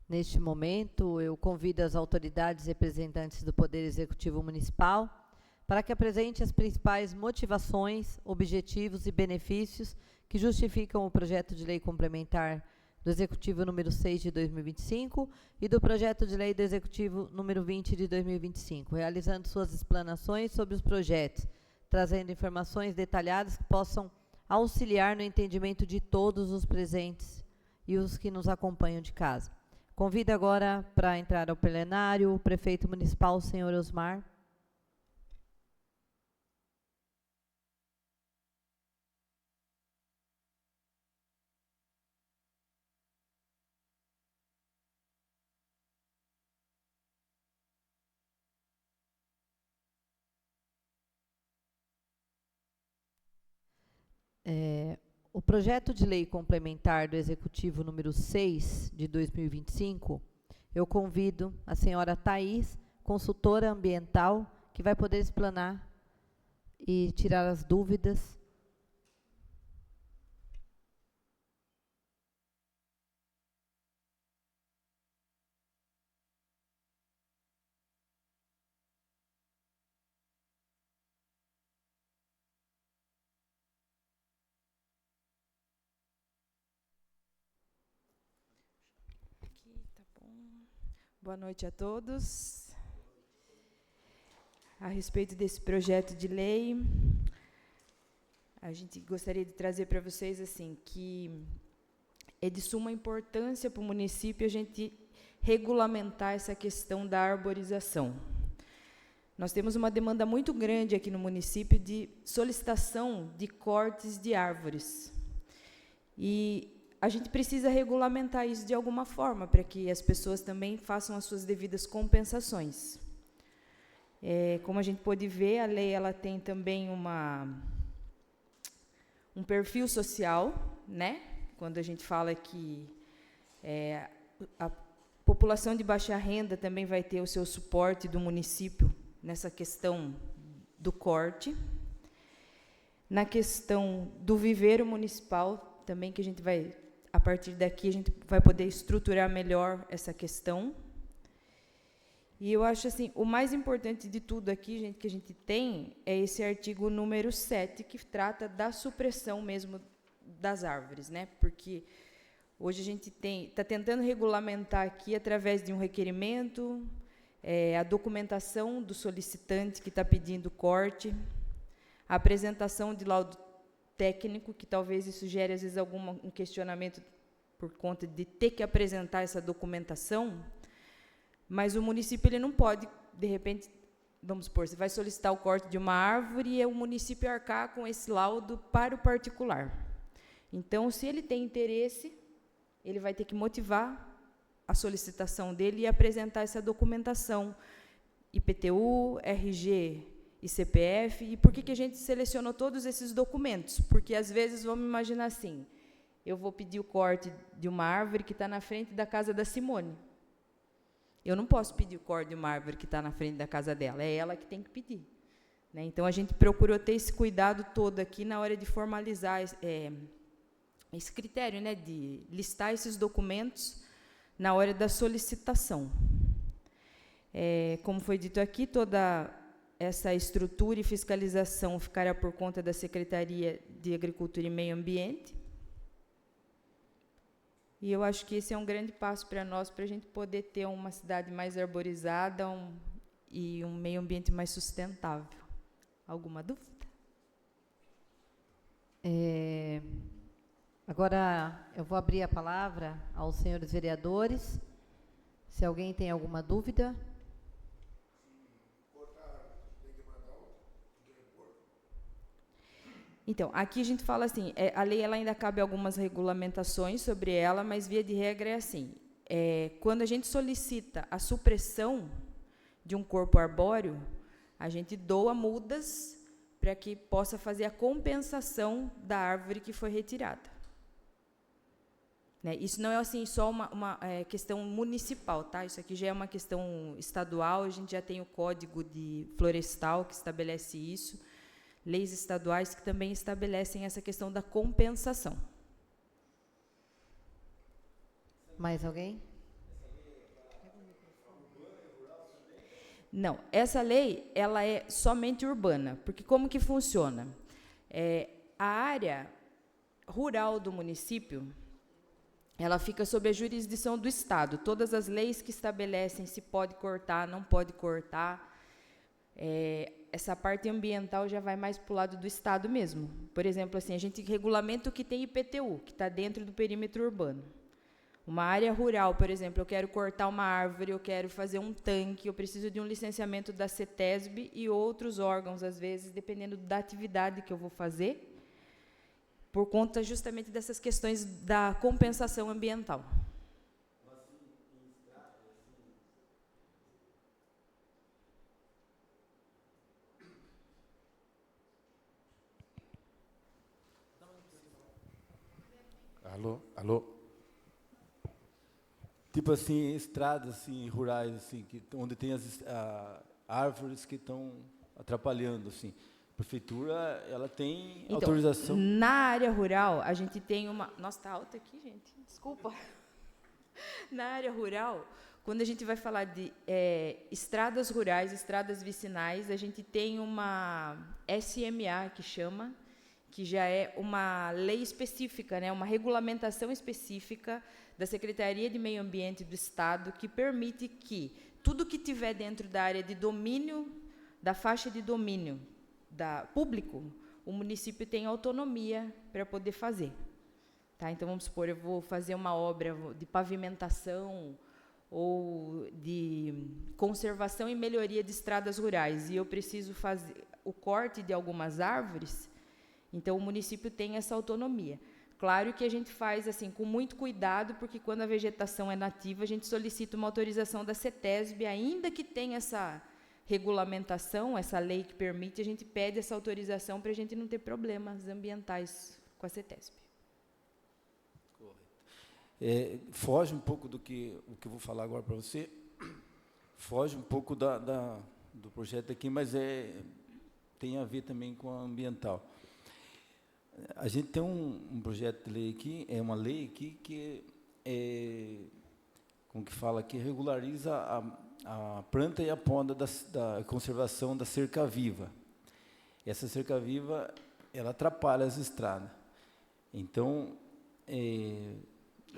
Neste momento, eu convido as autoridades representantes do Poder Executivo Municipal para que apresente as principais motivações, objetivos e benefícios que justificam o projeto de lei complementar do Executivo número 6 de 2025 e do projeto de lei do Executivo número 20 de 2025, realizando suas explanações sobre os projetos, trazendo informações detalhadas que possam auxiliar no entendimento de todos os presentes e os que nos acompanham de casa. Convido agora para entrar ao plenário o prefeito municipal, senhor Osmar. projeto de lei complementar do Executivo número 6 de 2025, eu convido a senhora Thaís, consultora ambiental, que vai poder explanar e tirar as dúvidas. Aqui, tá bom. Boa noite a todos. A respeito desse projeto de lei, a gente gostaria de trazer para vocês assim que é de suma importância para o município a gente regulamentar essa questão da arborização. Nós temos uma demanda muito grande aqui no município de solicitação de cortes de árvores. E a gente precisa regulamentar isso de alguma forma, para que as pessoas também façam as suas devidas compensações. Como a gente pode ver, a lei ela tem também um perfil social, né? Quando a gente fala que a população de baixa renda também vai ter o seu suporte do município nessa questão do corte. Na questão do viveiro municipal, também que a gente vai, a partir daqui, a gente vai poder estruturar melhor essa questão. E eu acho assim, o mais importante de tudo aqui, gente, que a gente tem, é esse artigo número 7, que trata da supressão mesmo das árvores, né? Porque hoje a gente está tentando regulamentar aqui, através de um requerimento, a documentação do solicitante que está pedindo corte, a apresentação de laudo técnico, que talvez isso gere, às vezes, um questionamento por conta de ter que apresentar essa documentação, mas o município ele não pode, de repente, vamos supor, você vai solicitar o corte de uma árvore e o município arcar com esse laudo para o particular. Então, se ele tem interesse, ele vai ter que motivar a solicitação dele e apresentar essa documentação, IPTU, RG e CPF. E por que a gente selecionou todos esses documentos? Porque, às vezes, vamos imaginar assim, eu vou pedir o corte de uma árvore que está na frente da casa da Simone. Eu não posso pedir o corte de uma árvore que está na frente da casa dela, é ela que tem que pedir. Né? Então, a gente procurou ter esse cuidado todo aqui na hora de formalizar esse critério, né, de listar esses documentos na hora da solicitação. Como foi dito aqui, toda essa estrutura e fiscalização ficará por conta da Secretaria de Agricultura e Meio Ambiente. E eu acho que esse é um grande passo para nós, para a gente poder ter uma cidade mais arborizada e um meio ambiente mais sustentável. Alguma dúvida? Agora, eu vou abrir a palavra aos senhores vereadores. Se alguém tem alguma dúvida. Então, aqui a gente fala assim, a lei ela ainda cabe algumas regulamentações sobre ela, mas, via de regra, é assim, quando a gente solicita a supressão de um corpo arbóreo, a gente doa mudas para que possa fazer a compensação da árvore que foi retirada. Né? Isso não é assim, só uma questão municipal, tá? Isso aqui já é uma questão estadual, a gente já tem o Código de Florestal que estabelece isso, leis estaduais que também estabelecem essa questão da compensação. Mais alguém? Não, essa lei ela é somente urbana, porque como que funciona? A área rural do município, ela fica sob a jurisdição do Estado. Todas as leis que estabelecem se pode cortar, não pode cortar, essa parte ambiental já vai mais para o lado do Estado mesmo. Por exemplo, assim, a gente regulamenta o que tem IPTU, que está dentro do perímetro urbano. Uma área rural, por exemplo, eu quero cortar uma árvore, eu quero fazer um tanque, eu preciso de um licenciamento da CETESB e outros órgãos, às vezes, dependendo da atividade que eu vou fazer, por conta justamente dessas questões da compensação ambiental. Alô? Tipo assim, estradas assim, rurais, assim, onde tem as árvores que estão atrapalhando, assim. A prefeitura, ela tem Então, autorização. na área rural, a gente tem uma... Nossa, está alto aqui, gente. Desculpa. Na área rural, quando a gente vai falar de estradas rurais, estradas vicinais, a gente tem uma SMA, que chama, que já é uma lei específica, né, uma regulamentação específica da Secretaria de Meio Ambiente do Estado, que permite que tudo que tiver dentro da área de domínio, da faixa de domínio público, o município tem autonomia para poder fazer. Tá? Então, vamos supor, eu vou fazer uma obra de pavimentação ou de conservação e melhoria de estradas rurais, e eu preciso fazer o corte de algumas árvores, então o município tem essa autonomia. Claro que a gente faz assim com muito cuidado, porque quando a vegetação é nativa, a gente solicita uma autorização da CETESB, ainda que tenha essa regulamentação, essa lei que permite, a gente pede essa autorização para a gente não ter problemas ambientais com a CETESB. Foge um pouco do que eu vou falar agora para você, foge um pouco do projeto aqui, mas tem a ver também com a ambiental. A gente tem um projeto de lei aqui, uma lei aqui que como que fala, que regulariza a planta e a poda da conservação da cerca viva. Essa cerca viva, ela atrapalha as estradas. Então,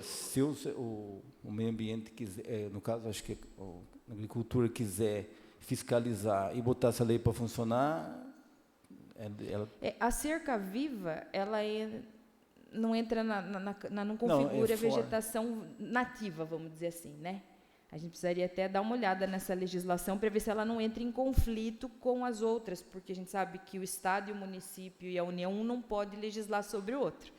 se o meio ambiente quiser, no caso, acho que a agricultura quiser fiscalizar e botar essa lei para funcionar, a cerca viva, ela não entra não configura a vegetação nativa, vamos dizer assim, né? A gente precisaria até dar uma olhada nessa legislação para ver se ela não entra em conflito com as outras, porque a gente sabe que o Estado e o município e a União, um não pode legislar sobre o outro,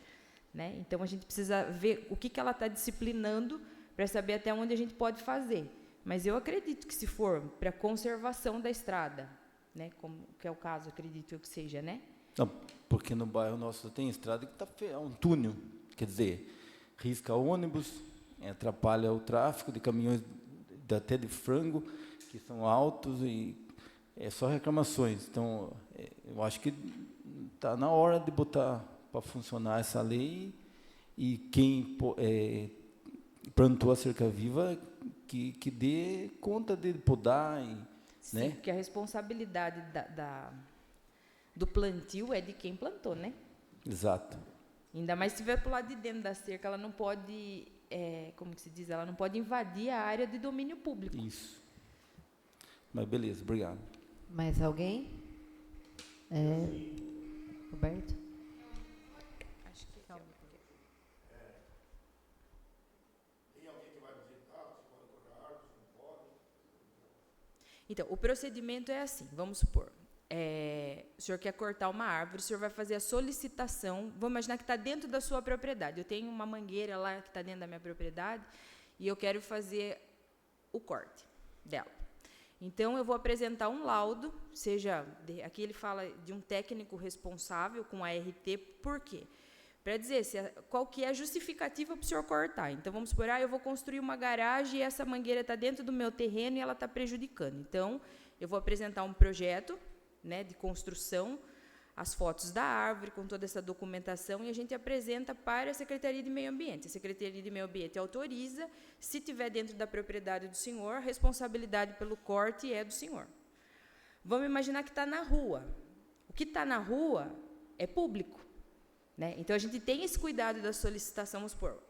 né? Então, a gente precisa ver o que ela está disciplinando para saber até onde a gente pode fazer. Mas eu acredito que, se for para conservação da estrada, né, como que é o caso, acredito eu que seja, né? Não, porque no bairro nosso tem estrada que é um túnel, quer dizer, risca ônibus, atrapalha o tráfego de caminhões até de frango, que são altos, e é só reclamações. Então, eu acho que está na hora de botar para funcionar essa lei, e quem plantou a cerca viva que dê conta de podar. Sim, né? Porque a responsabilidade do plantio é de quem plantou, né? Exato. Ainda mais se estiver para o lado de dentro da cerca, ela não pode, como que se diz, ela não pode invadir a área de domínio público. Isso. Mas beleza, obrigado. Mais alguém? Roberto? Acho que Tem alguém que vai visitar? Se pode cortar árvores, não pode? Então, o procedimento é assim, vamos supor, o senhor quer cortar uma árvore, o senhor vai fazer a solicitação, vamos imaginar que está dentro da sua propriedade, eu tenho uma mangueira lá que está dentro da minha propriedade, e eu quero fazer o corte dela. Então, eu vou apresentar um laudo, aqui ele fala de um técnico responsável com a RT, por quê? Para dizer qual que é a justificativa para o senhor cortar. Então, vamos supor, eu vou construir uma garagem e essa mangueira está dentro do meu terreno e ela está prejudicando. Então, eu vou apresentar um projeto, né, de construção, as fotos da árvore, com toda essa documentação, e a gente apresenta para a Secretaria de Meio Ambiente. A Secretaria de Meio Ambiente autoriza, se tiver dentro da propriedade do senhor, a responsabilidade pelo corte é do senhor. Vamos imaginar que está na rua. O que está na rua é público, né? Então, a gente tem esse cuidado da solicitação, vamos supor,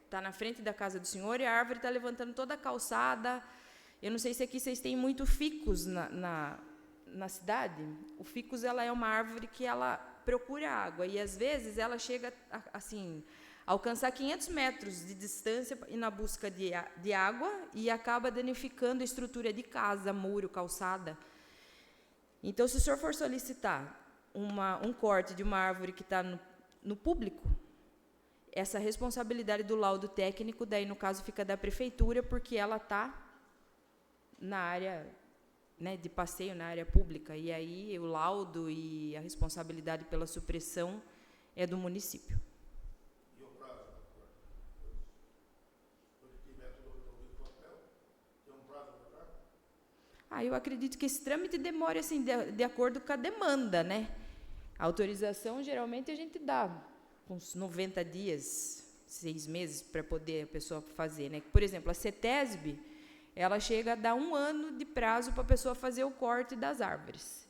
está na frente da casa do senhor e a árvore está levantando toda a calçada. Eu não sei se aqui vocês têm muito ficus na cidade. O ficus, ela é uma árvore que ela procura água, e às vezes ela chega assim, a alcançar 500 metros de distância na busca de água, e acaba danificando a estrutura de casa, muro, calçada. Então, se o senhor for solicitar um corte de uma árvore que está no público, essa responsabilidade do laudo técnico, daí no caso fica da prefeitura, porque ela está na área, né, de passeio, na área pública, e aí o laudo e a responsabilidade pela supressão é do município. E o prazo? Eu acredito que esse trâmite demore assim, de acordo com a demanda, né? A autorização, geralmente, a gente dá uns 90 dias, 6 meses, para poder a pessoa fazer, né? Por exemplo, a CETESB, ela chega a dar 1 ano de prazo para a pessoa fazer o corte das árvores.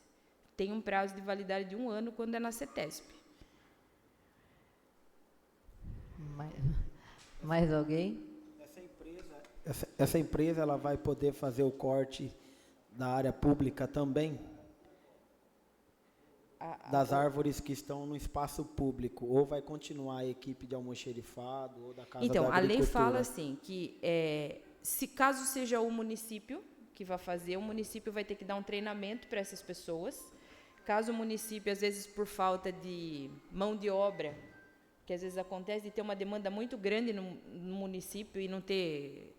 Tem um prazo de validade de 1 ano quando é na CETESB. Mais alguém? Essa empresa ela vai poder fazer o corte da área pública também? Das árvores que estão no espaço público, ou vai continuar a equipe de almoxerifado, ou da Casa da Então, a lei Agricultura? fala assim, que se caso seja o município que vai fazer, o município vai ter que dar um treinamento para essas pessoas. Caso o município, às vezes por falta de mão de obra, que às vezes acontece de ter uma demanda muito grande no município e não ter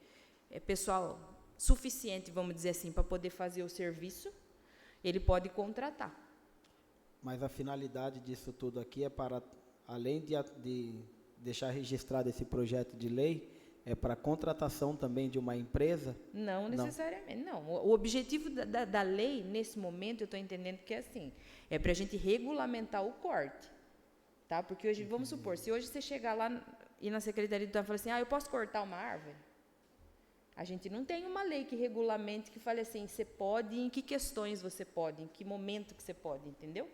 pessoal suficiente, vamos dizer assim, para poder fazer o serviço, ele pode contratar. Mas a finalidade disso tudo aqui é para, além de deixar registrado esse projeto de lei, é para a contratação também de uma empresa? Não necessariamente, não. O objetivo da lei, nesse momento, eu estou entendendo que é assim, é para a gente regulamentar o corte. Tá? Porque hoje, vamos supor, se hoje você chegar lá e na Secretaria do Trabalho e falar assim, eu posso cortar uma árvore? A gente não tem uma lei que regulamente, que fale assim, você pode, em que questões você pode, em que momento que você pode, entendeu?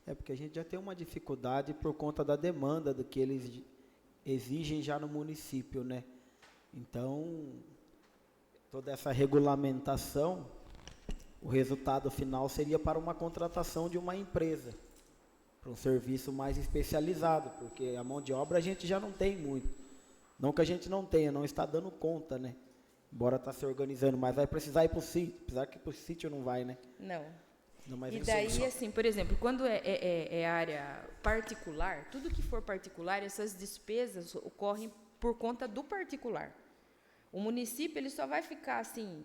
É porque a gente já tem uma dificuldade por conta da demanda do que eles exigem já no município, né? Então, toda essa regulamentação, o resultado final seria para uma contratação de uma empresa, para um serviço mais especializado, porque a mão de obra a gente já não tem muito. Não que a gente não tenha, não está dando conta, né? Embora está se organizando, mas vai precisar ir para o sítio, apesar que para o sítio não vai, né? Não. Mas E daí, assim, por exemplo, quando é área particular, tudo que for particular, essas despesas ocorrem por conta do particular. O município, ele só vai ficar, assim,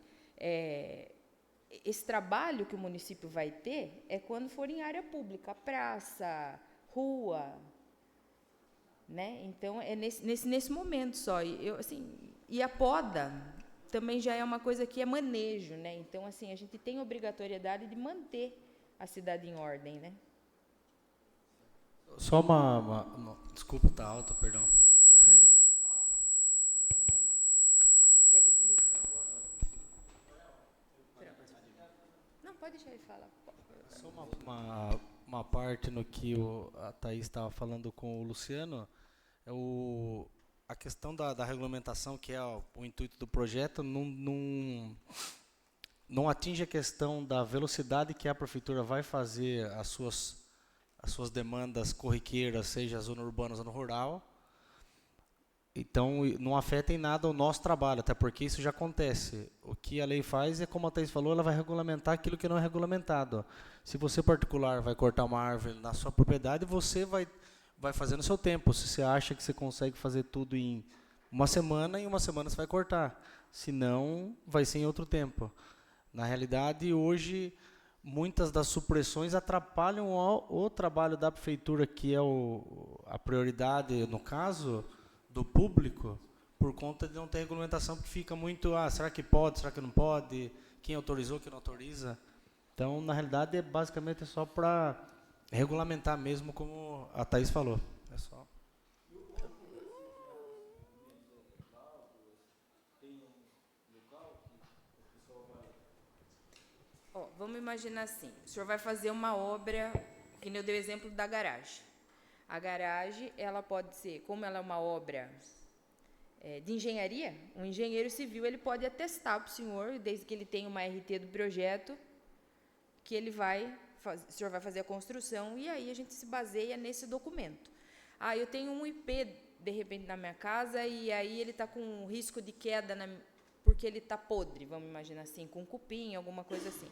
esse trabalho que o município vai ter é quando for em área pública, praça, rua, né? Então, é nesse momento só. E a poda também já é uma coisa que é manejo, né? Então, assim, a gente tem obrigatoriedade de manter a cidade em ordem, né? Só desculpa, tá alto, perdão. Quer que desligue? Não, pode deixar ele falar. Só uma parte no que a Thaís estava falando com o Luciano, a questão da regulamentação, que é o intuito do projeto, não atinge a questão da velocidade que a prefeitura vai fazer as suas demandas corriqueiras, seja zona urbana ou zona rural. Então, não afeta em nada o nosso trabalho, até porque isso já acontece. O que a lei faz é, como a Thaís falou, ela vai regulamentar aquilo que não é regulamentado. Se você, particular, vai cortar uma árvore na sua propriedade, você vai fazer no seu tempo. Se você acha que você consegue fazer tudo em uma semana, em uma semana você vai cortar. Se não, vai ser em outro tempo. Na realidade, hoje, muitas das supressões atrapalham o trabalho da prefeitura, que é a prioridade, no caso, do público, por conta de não ter regulamentação, porque fica muito, será que pode, será que não pode, quem autorizou, quem não autoriza. Então, na realidade, basicamente é só para regulamentar mesmo, como a Thaís falou. É só. Vamos imaginar assim, o senhor vai fazer uma obra, que nem eu dei o exemplo da garagem. A garagem, ela pode ser, como ela é uma obra de engenharia, um engenheiro civil ele pode atestar para o senhor, desde que ele tenha uma RT do projeto, que o senhor vai fazer a construção, e aí a gente se baseia nesse documento. Eu tenho um IP, de repente, na minha casa, e aí ele está com risco de queda, porque ele está podre, vamos imaginar assim, com cupim, alguma coisa assim.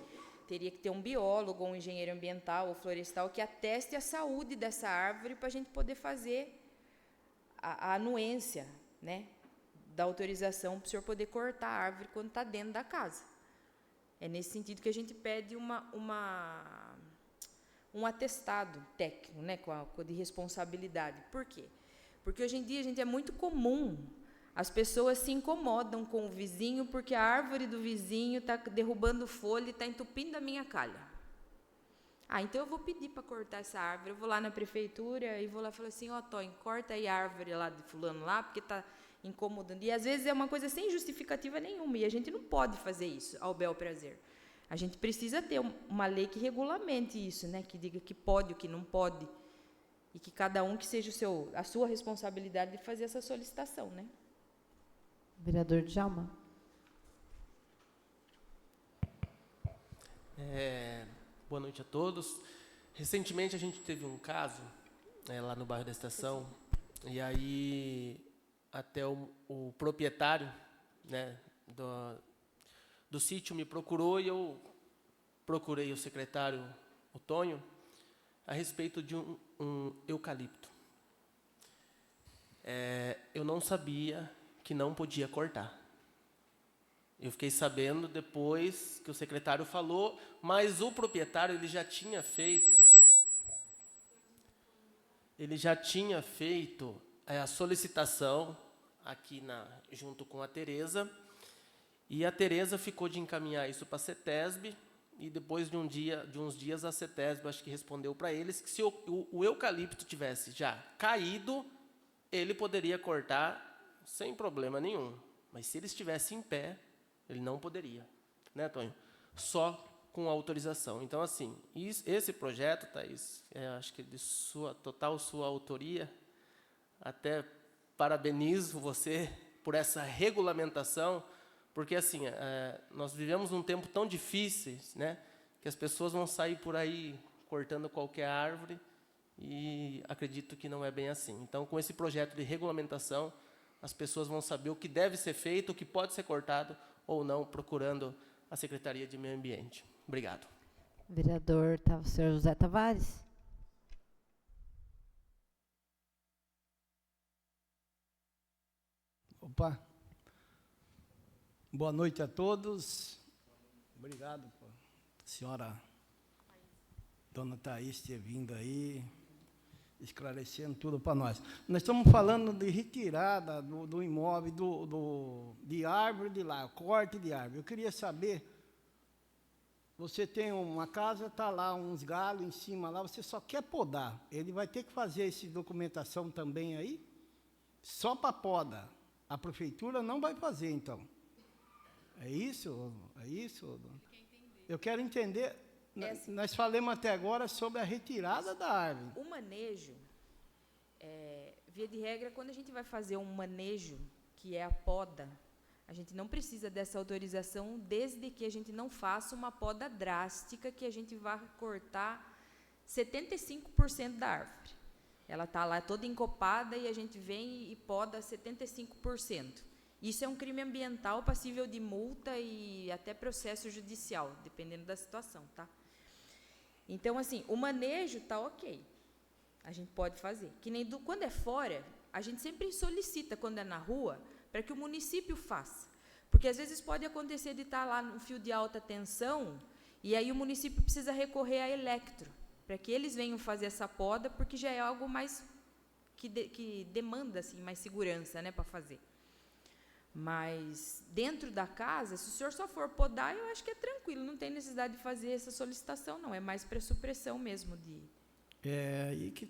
Teria que ter um biólogo, um engenheiro ambiental ou florestal que ateste a saúde dessa árvore para a gente poder fazer a anuência, né, da autorização para o senhor poder cortar a árvore quando está dentro da casa. É nesse sentido que a gente pede um atestado técnico, né, de responsabilidade. Por quê? Porque hoje em dia, é muito comum As pessoas se incomodam com o vizinho porque a árvore do vizinho está derrubando folha e está entupindo a minha calha. Ah, então eu vou pedir para cortar essa árvore. Eu vou lá na prefeitura e vou lá e falo assim, ó, Tonho, corta aí a árvore lá de fulano lá, porque está incomodando. E às vezes é uma coisa sem justificativa nenhuma, e a gente não pode fazer isso ao bel prazer. A gente precisa ter uma lei que regulamente isso, né? Que diga que pode, o que não pode, e que cada um que seja a sua responsabilidade de fazer essa solicitação, né? Vereador Djalma. Boa noite a todos. Recentemente a gente teve um caso lá no bairro da Estação, e aí até o proprietário, né, do sítio me procurou, e eu procurei o secretário, o Tonho, a respeito de um eucalipto. Eu não sabia que não podia cortar. Eu fiquei sabendo depois que o secretário falou, mas o proprietário ele já tinha feito a solicitação aqui junto com a Tereza, e a Tereza ficou de encaminhar isso para a CETESB, e depois de uns dias a CETESB acho que respondeu para eles que se o eucalipto tivesse já caído, ele poderia cortar sem problema nenhum, mas se ele estivesse em pé, ele não poderia, né, Tonho? Só com autorização. Então, assim, esse projeto, Thaís, acho que de total sua autoria, até parabenizo você por essa regulamentação, porque, assim, nós vivemos um tempo tão difícil, né, que as pessoas vão sair por aí cortando qualquer árvore, e acredito que não é bem assim. Então, com esse projeto de regulamentação, as pessoas vão saber o que deve ser feito, o que pode ser cortado ou não, procurando a Secretaria de Meio Ambiente. Obrigado. Vereador senhor José Tavares. Opa. Boa noite a todos. Obrigado, senhora dona Thaís, ter vindo aí, esclarecendo tudo para nós. Nós estamos falando de retirada do imóvel, de árvore de lá, corte de árvore. Eu queria saber, você tem uma casa, está lá uns galhos em cima, lá, você só quer podar. Ele vai ter que fazer essa documentação também aí? Só para poda. A prefeitura não vai fazer, então. É isso? É isso? Eu quero entender. Nós falamos até agora sobre a retirada da árvore. O manejo, via de regra, quando a gente vai fazer um manejo, que é a poda, a gente não precisa dessa autorização, desde que a gente não faça uma poda drástica, que a gente vá cortar 75% da árvore. Ela está lá toda encopada e a gente vem e poda 75%. Isso é um crime ambiental passível de multa e até processo judicial, dependendo da situação, tá? Então, assim, o manejo está ok. A gente pode fazer. Que nem quando é fora, a gente sempre solicita, quando é na rua, para que o município faça. Porque, às vezes, pode acontecer de estar lá no fio de alta tensão, e aí o município precisa recorrer a eletro, para que eles venham fazer essa poda, porque já é algo mais que demanda assim, mais segurança, né, para fazer. Mas, dentro da casa, se o senhor só for podar, eu acho que é tranquilo, não tem necessidade de fazer essa solicitação, não. É mais para supressão mesmo. Aí que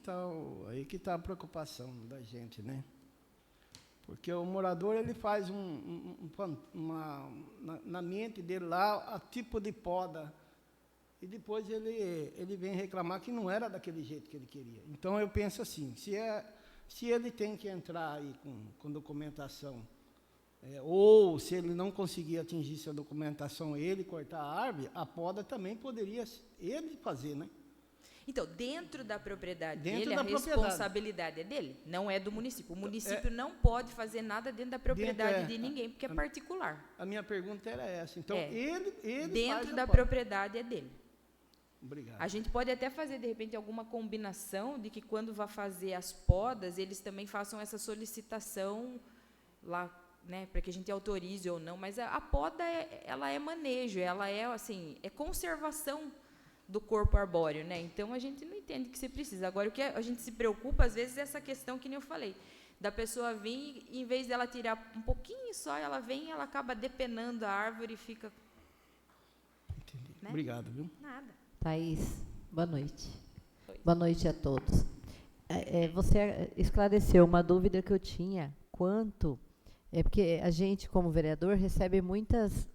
está a preocupação da gente, né? Porque o morador, ele faz na mente dele lá, a tipo de poda, e depois ele vem reclamar que não era daquele jeito que ele queria. Então, eu penso assim, se ele tem que entrar aí com documentação, ou se ele não conseguir atingir essa documentação, ele cortar a árvore, a poda também poderia ele fazer, né? Então, dentro da propriedade dele, a responsabilidade é dele, não é do município. O município não pode fazer nada dentro da propriedade de ninguém, porque é particular. A minha pergunta era essa. Então, ele dentro da propriedade é dele. Obrigado. A gente pode até fazer, de repente, alguma combinação de que, quando vá fazer as podas, eles também façam essa solicitação lá, né, para que a gente autorize ou não, mas a poda ela é manejo, ela é assim, é conservação do corpo arbóreo, né? Então a gente não entende que você precisa. Agora, o que a gente se preocupa às vezes é essa questão que nem eu falei, da pessoa vir, e, em vez dela tirar um pouquinho só, ela vem e ela acaba depenando a árvore e fica... Entendi. Né? Obrigado, viu? Nada. Thaís, boa noite. Oi. Boa noite a todos. Você esclareceu uma dúvida que eu tinha, porque a gente, como vereador, recebe muitas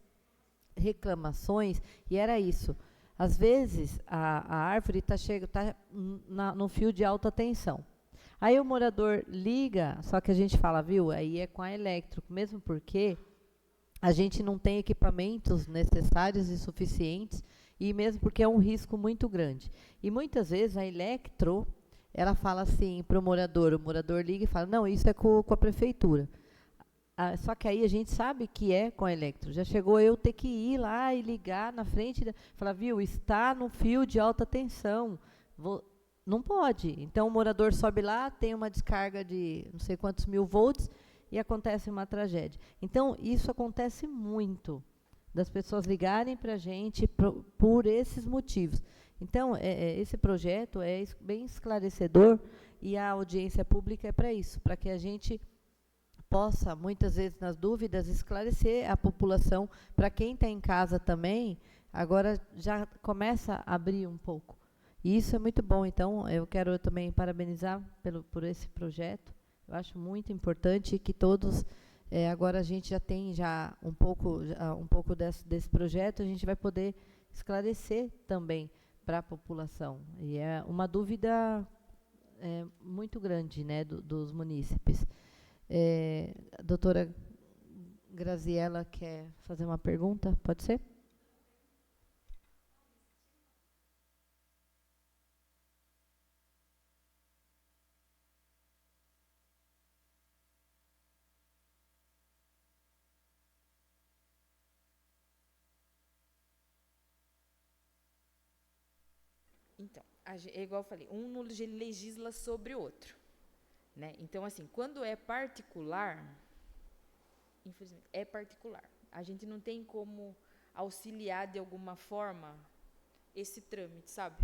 reclamações, e era isso. Às vezes, a árvore está no fio de alta tensão. Aí o morador liga, só que a gente fala, viu, aí é com a elétrico, mesmo porque a gente não tem equipamentos necessários e suficientes, e mesmo porque é um risco muito grande. E muitas vezes a eletro, ela fala assim para o morador liga e fala, não, isso é com a prefeitura. Só que aí a gente sabe que é com a eletro. Já chegou eu ter que ir lá e ligar na frente, falar, viu, está no fio de alta tensão. Não pode. Então o morador sobe lá, tem uma descarga de não sei quantos mil volts e acontece uma tragédia. Então isso acontece muito, das pessoas ligarem para a gente por esses motivos. Então esse projeto é bem esclarecedor e a audiência pública é para isso, para que a gente possa, muitas vezes, nas dúvidas, esclarecer a população. Para quem está em casa também, agora já começa a abrir um pouco. E isso é muito bom. Então, eu quero também parabenizar por esse projeto. Eu acho muito importante que todos... agora a gente já tem um pouco desse projeto, a gente vai poder esclarecer também para a população. E é uma dúvida muito grande, né, dos munícipes. A doutora Graziela quer fazer uma pergunta? Pode ser? Então, é igual eu falei, um não legisla sobre o outro. Né? Então, assim, quando é particular, infelizmente, é particular. A gente não tem como auxiliar de alguma forma esse trâmite, sabe?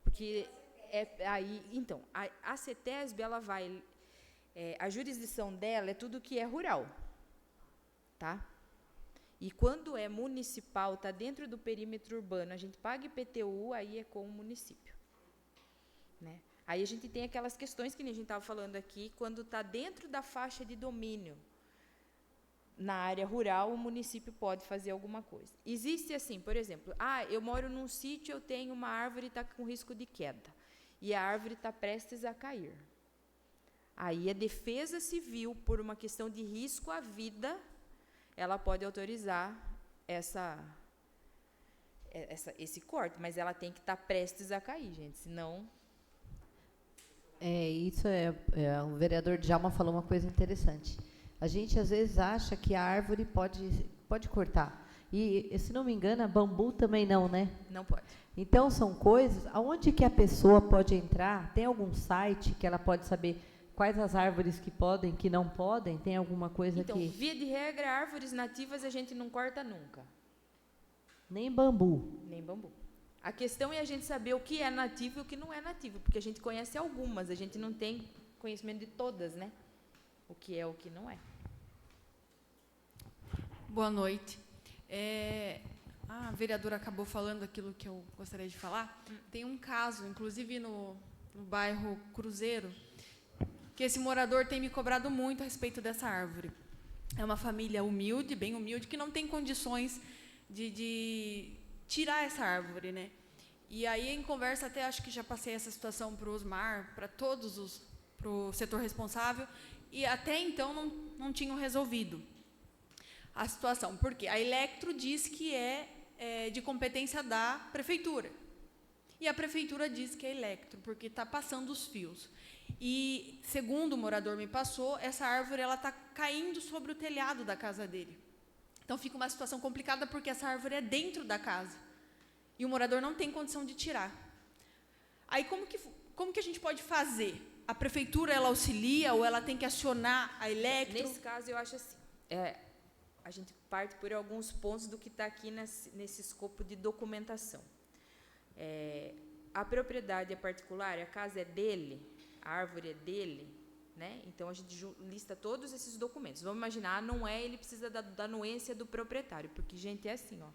Porque então, a CETESB, ela vai, a jurisdição dela é tudo que é rural, tá? E quando é municipal, está dentro do perímetro urbano, a gente paga IPTU, aí é com o município, né? Aí a gente tem aquelas questões que a gente estava falando aqui, quando está dentro da faixa de domínio, na área rural, o município pode fazer alguma coisa. Existe assim, por exemplo, eu moro num sítio, eu tenho uma árvore que está com risco de queda, e a árvore está prestes a cair. Aí a Defesa Civil, por uma questão de risco à vida, ela pode autorizar esse corte, mas ela tem que estar prestes a cair, gente, senão... O vereador Djalma falou uma coisa interessante. A gente, às vezes, acha que a árvore pode cortar. E, se não me engano, bambu também não, né? Não pode. Então, são coisas... Aonde que a pessoa pode entrar? Tem algum site que ela pode saber quais as árvores que podem, que não podem? Tem alguma coisa então, que... Então, via de regra, árvores nativas a gente não corta nunca. Nem bambu. Nem bambu. A questão é a gente saber o que é nativo e o que não é nativo, porque a gente conhece algumas, a gente não tem conhecimento de todas, né? O que é, o que não é. Boa noite. A vereadora acabou falando aquilo que eu gostaria de falar. Tem um caso, inclusive no bairro Cruzeiro, que esse morador tem me cobrado muito a respeito dessa árvore. É uma família humilde, bem humilde, que não tem condições de tirar essa árvore, né? E aí, em conversa, até acho que já passei essa situação para o Osmar, para o setor responsável, e até então não tinham resolvido a situação. Porque a Electro diz que é de competência da prefeitura. E a prefeitura diz que é Electro, porque está passando os fios. E, segundo o morador me passou, essa árvore está caindo sobre o telhado da casa dele. Então, fica uma situação complicada, porque essa árvore é dentro da casa. E o morador não tem condição de tirar. Aí, como que a gente pode fazer? A prefeitura, ela auxilia ou ela tem que acionar a Electro? Nesse caso, eu acho assim, a gente parte por alguns pontos do que está aqui nesse escopo de documentação. A propriedade é particular, a casa é dele, a árvore é dele, né? Então, a gente lista todos esses documentos. Vamos imaginar, não é, ele precisa da anuência do proprietário, porque, gente, é assim, ó.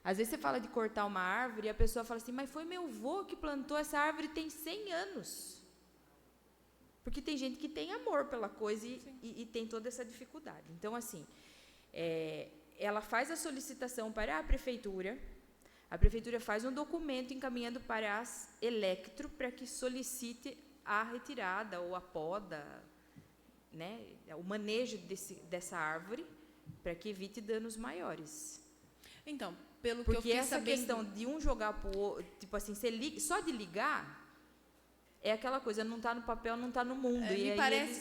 Às vezes você fala de cortar uma árvore e a pessoa fala assim, mas foi meu avô que plantou essa árvore, tem 100 anos. Porque tem gente que tem amor pela coisa e tem toda essa dificuldade. Então, assim, ela faz a solicitação para a prefeitura faz um documento encaminhando para as Electro para que solicite a retirada ou a poda, né, o manejo dessa árvore, para que evite danos maiores. Então, pelo que eu Porque fiquei essa sabendo, questão de um jogar para o outro, tipo assim, só de ligar, é aquela coisa, não está no papel, não está no mundo.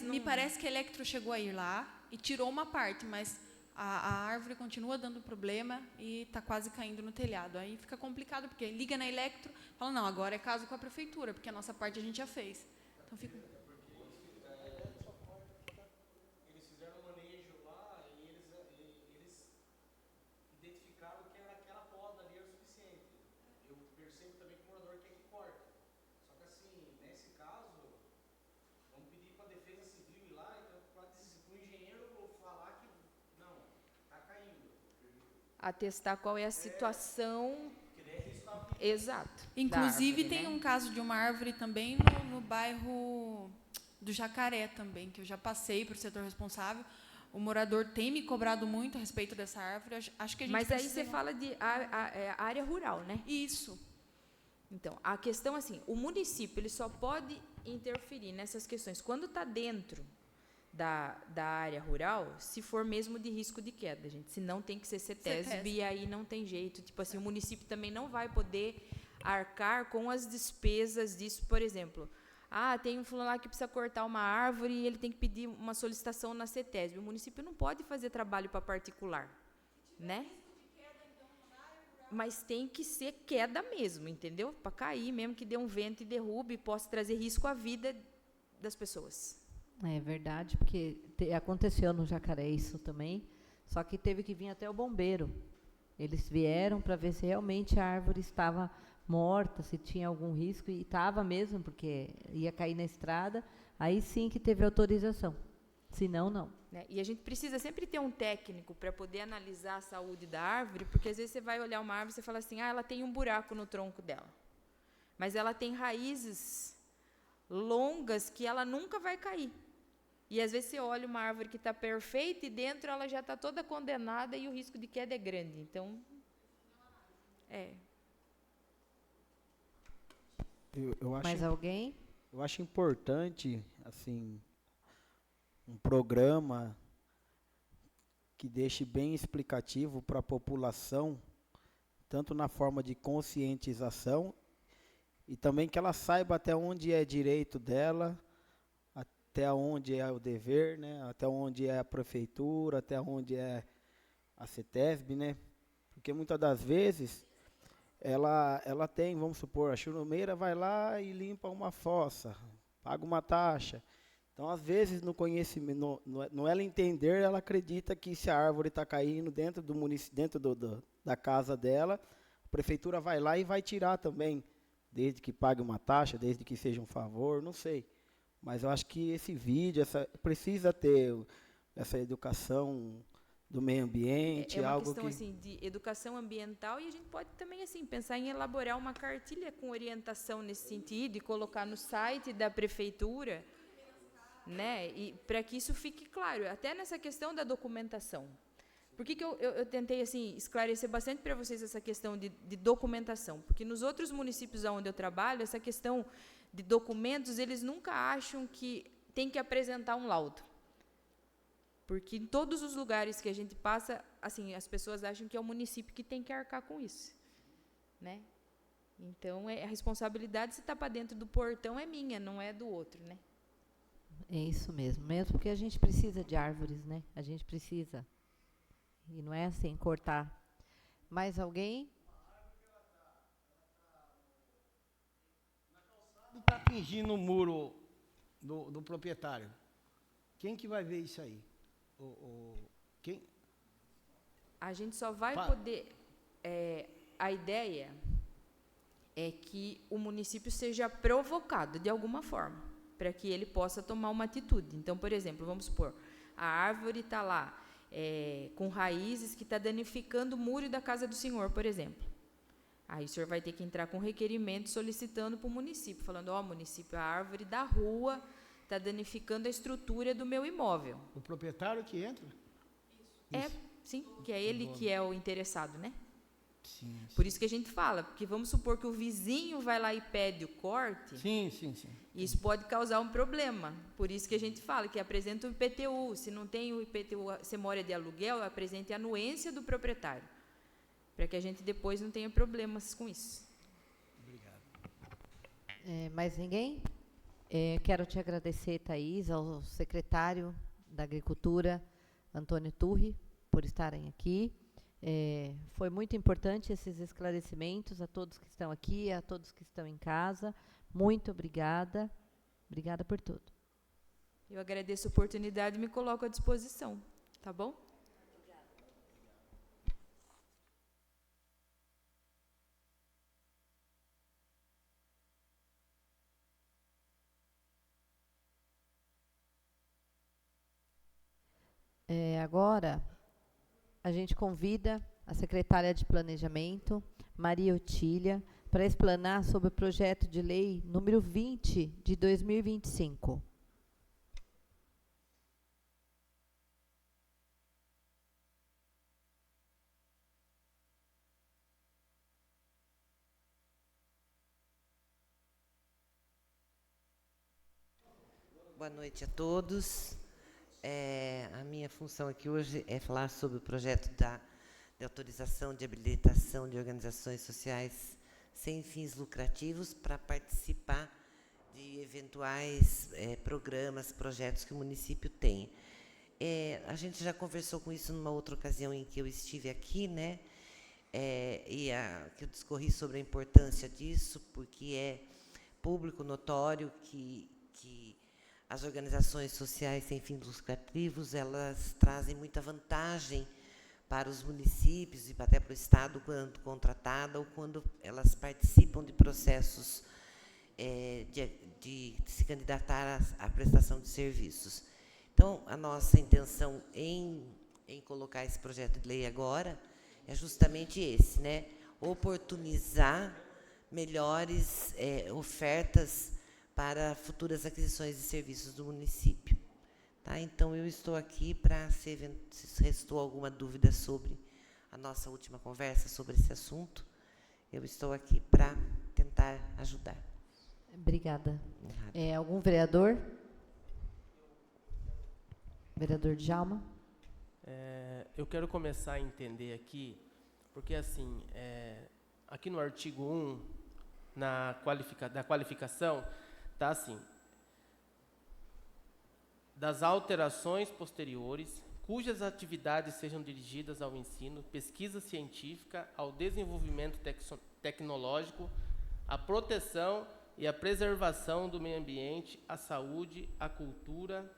me parece que a Electro chegou a ir lá e tirou uma parte, mas a árvore continua dando problema e está quase caindo no telhado. Aí fica complicado, porque liga na Electro, fala, não, agora é caso com a prefeitura, porque a nossa parte a gente já fez. Então fica... Eles fizeram um manejo lá e eles identificaram que aquela poda ali era o suficiente. Eu percebo também que o morador quer que corte. Só que assim, nesse caso, vamos pedir para a Defesa Civil ir lá, então para o engenheiro falar que não, está caindo. Atestar qual é a situação. Exato. Inclusive, árvore, tem né? um caso de uma árvore também no bairro do Jacaré também, que eu já passei para o setor responsável. O morador tem me cobrado muito a respeito dessa árvore. Acho que a gente Mas aí precisa... você fala de área rural, né? Isso. Então, a questão assim, o município ele só pode interferir nessas questões quando está dentro da área rural, se for mesmo de risco de queda, gente. Senão tem que ser CETESB e aí não tem jeito. Tipo assim, o município também não vai poder arcar com as despesas disso, por exemplo. Tem um fulano lá que precisa cortar uma árvore e ele tem que pedir uma solicitação na CETESB. O município não pode fazer trabalho para particular, né? Mas tem que ser queda mesmo, entendeu? Para cair mesmo, que dê um vento e derrube e possa trazer risco à vida das pessoas. É verdade, porque aconteceu no Jacaré isso também, só que teve que vir até o bombeiro. Eles vieram para ver se realmente a árvore estava morta, se tinha algum risco, e estava mesmo, porque ia cair na estrada, aí sim que teve autorização, senão não. E a gente precisa sempre ter um técnico para poder analisar a saúde da árvore, porque às vezes você vai olhar uma árvore e você fala assim, ela tem um buraco no tronco dela, mas ela tem raízes longas que ela nunca vai cair. E às vezes você olha uma árvore que está perfeita e dentro ela já está toda condenada e o risco de queda é grande. Então, Eu acho, Mais alguém? eu acho importante, assim, um programa que deixe bem explicativo para a população, tanto na forma de conscientização e também que ela saiba até onde é direito dela, até onde é o dever, né? Até onde é a prefeitura, até onde é a CETESB, né? Porque muitas das vezes ela tem, vamos supor, a churumeira vai lá e limpa uma fossa, paga uma taxa. Então, às vezes, no conhecimento, no ela entender, ela acredita que se a árvore está caindo dentro do município, da casa dela, a prefeitura vai lá e vai tirar também, desde que pague uma taxa, desde que seja um favor, não sei. Mas eu acho que esse vídeo precisa ter essa educação do meio ambiente, é uma algo questão que... assim de educação ambiental, e a gente pode também assim pensar em elaborar uma cartilha com orientação nesse sentido e colocar no site da prefeitura, né? E para que isso fique claro, até nessa questão da documentação. Por que eu tentei assim esclarecer bastante para vocês essa questão de documentação? Porque nos outros municípios onde eu trabalho, essa questão de documentos, eles nunca acham que tem que apresentar um laudo. Porque em todos os lugares que a gente passa, assim, as pessoas acham que é o município que tem que arcar com isso, né? Então, a responsabilidade, se está para dentro do portão, é minha, não é do outro, né? É isso mesmo porque a gente precisa de árvores, né? A gente precisa. E não é assim, cortar. Mais alguém? Está atingindo o muro do proprietário. Quem que vai ver isso aí? Quem? A gente só vai poder... a ideia é que o município seja provocado de alguma forma. para que ele possa tomar uma atitude. Então, por exemplo, vamos supor, a árvore está lá, com raízes que está danificando o muro da casa do senhor, por exemplo. Aí o senhor vai ter que entrar com requerimento solicitando para o município, falando, município, a árvore da rua está danificando a estrutura do meu imóvel. O proprietário que entra? Sim, que é ele que é o interessado, né? Sim. Por isso que a gente fala, porque vamos supor que o vizinho vai lá e pede o corte. Sim. Isso pode causar um problema. Por isso que a gente fala que apresenta o IPTU. Se não tem o IPTU, você mora de aluguel, apresente a anuência do proprietário, para que a gente depois não tenha problemas com isso. Obrigado. Mais ninguém? Quero te agradecer, Thaís, ao secretário da Agricultura, Antônio Turri, por estarem aqui. Foi muito importante esses esclarecimentos a todos que estão aqui, a todos que estão em casa. Muito obrigada. Obrigada por tudo. Eu agradeço a oportunidade e me coloco à disposição. Tá bom? Agora, a gente convida a secretária de Planejamento, Maria Otília, para explanar sobre o projeto de lei número 20 de 2025. Boa noite a todos. A minha função aqui hoje é falar sobre o projeto de autorização de habilitação de organizações sociais sem fins lucrativos para participar de eventuais programas, projetos que o município tem. A gente já conversou com isso numa outra ocasião em que eu estive aqui, né? Que eu discorri sobre a importância disso, porque é público notório que as organizações sociais sem fins lucrativos, elas trazem muita vantagem para os municípios e até para o Estado, quando contratada ou quando elas participam de processos de se candidatar à prestação de serviços. Então, a nossa intenção em colocar esse projeto de lei agora é justamente esse, né? Oportunizar melhores ofertas para futuras aquisições de serviços do município. Tá? Então, eu estou aqui para, se restou alguma dúvida sobre a nossa última conversa sobre esse assunto, eu estou aqui para tentar ajudar. Obrigada. Algum vereador? Vereador Djalma? Eu quero começar a entender aqui, porque, assim, aqui no artigo 1, da qualificação, está assim: das alterações posteriores, cujas atividades sejam dirigidas ao ensino, pesquisa científica, ao desenvolvimento tecnológico, à proteção e à preservação do meio ambiente, à saúde, à cultura,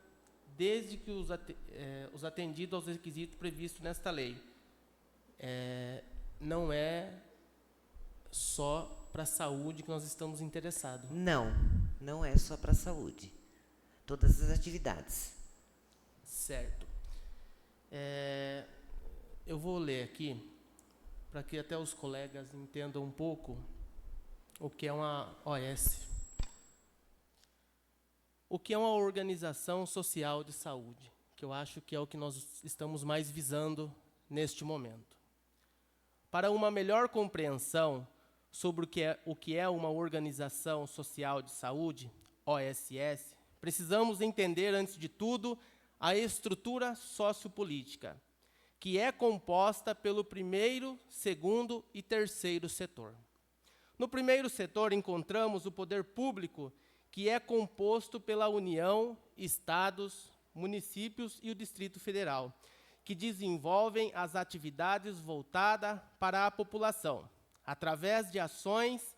desde que os atendidos aos requisitos previstos nesta lei. Não é só para a saúde que nós estamos interessados. Não é só para a saúde. Todas as atividades. Certo. Eu vou ler aqui, para que até os colegas entendam um pouco o que é uma OS. O que é uma organização social de saúde, que eu acho que é o que nós estamos mais visando neste momento. Para uma melhor compreensão sobre o que é uma organização social de saúde, OSS, precisamos entender, antes de tudo, a estrutura sociopolítica, que é composta pelo primeiro, segundo e terceiro setor. No primeiro setor, encontramos o poder público, que é composto pela União, Estados, municípios e o Distrito Federal, que desenvolvem as atividades voltadas para a população, através de ações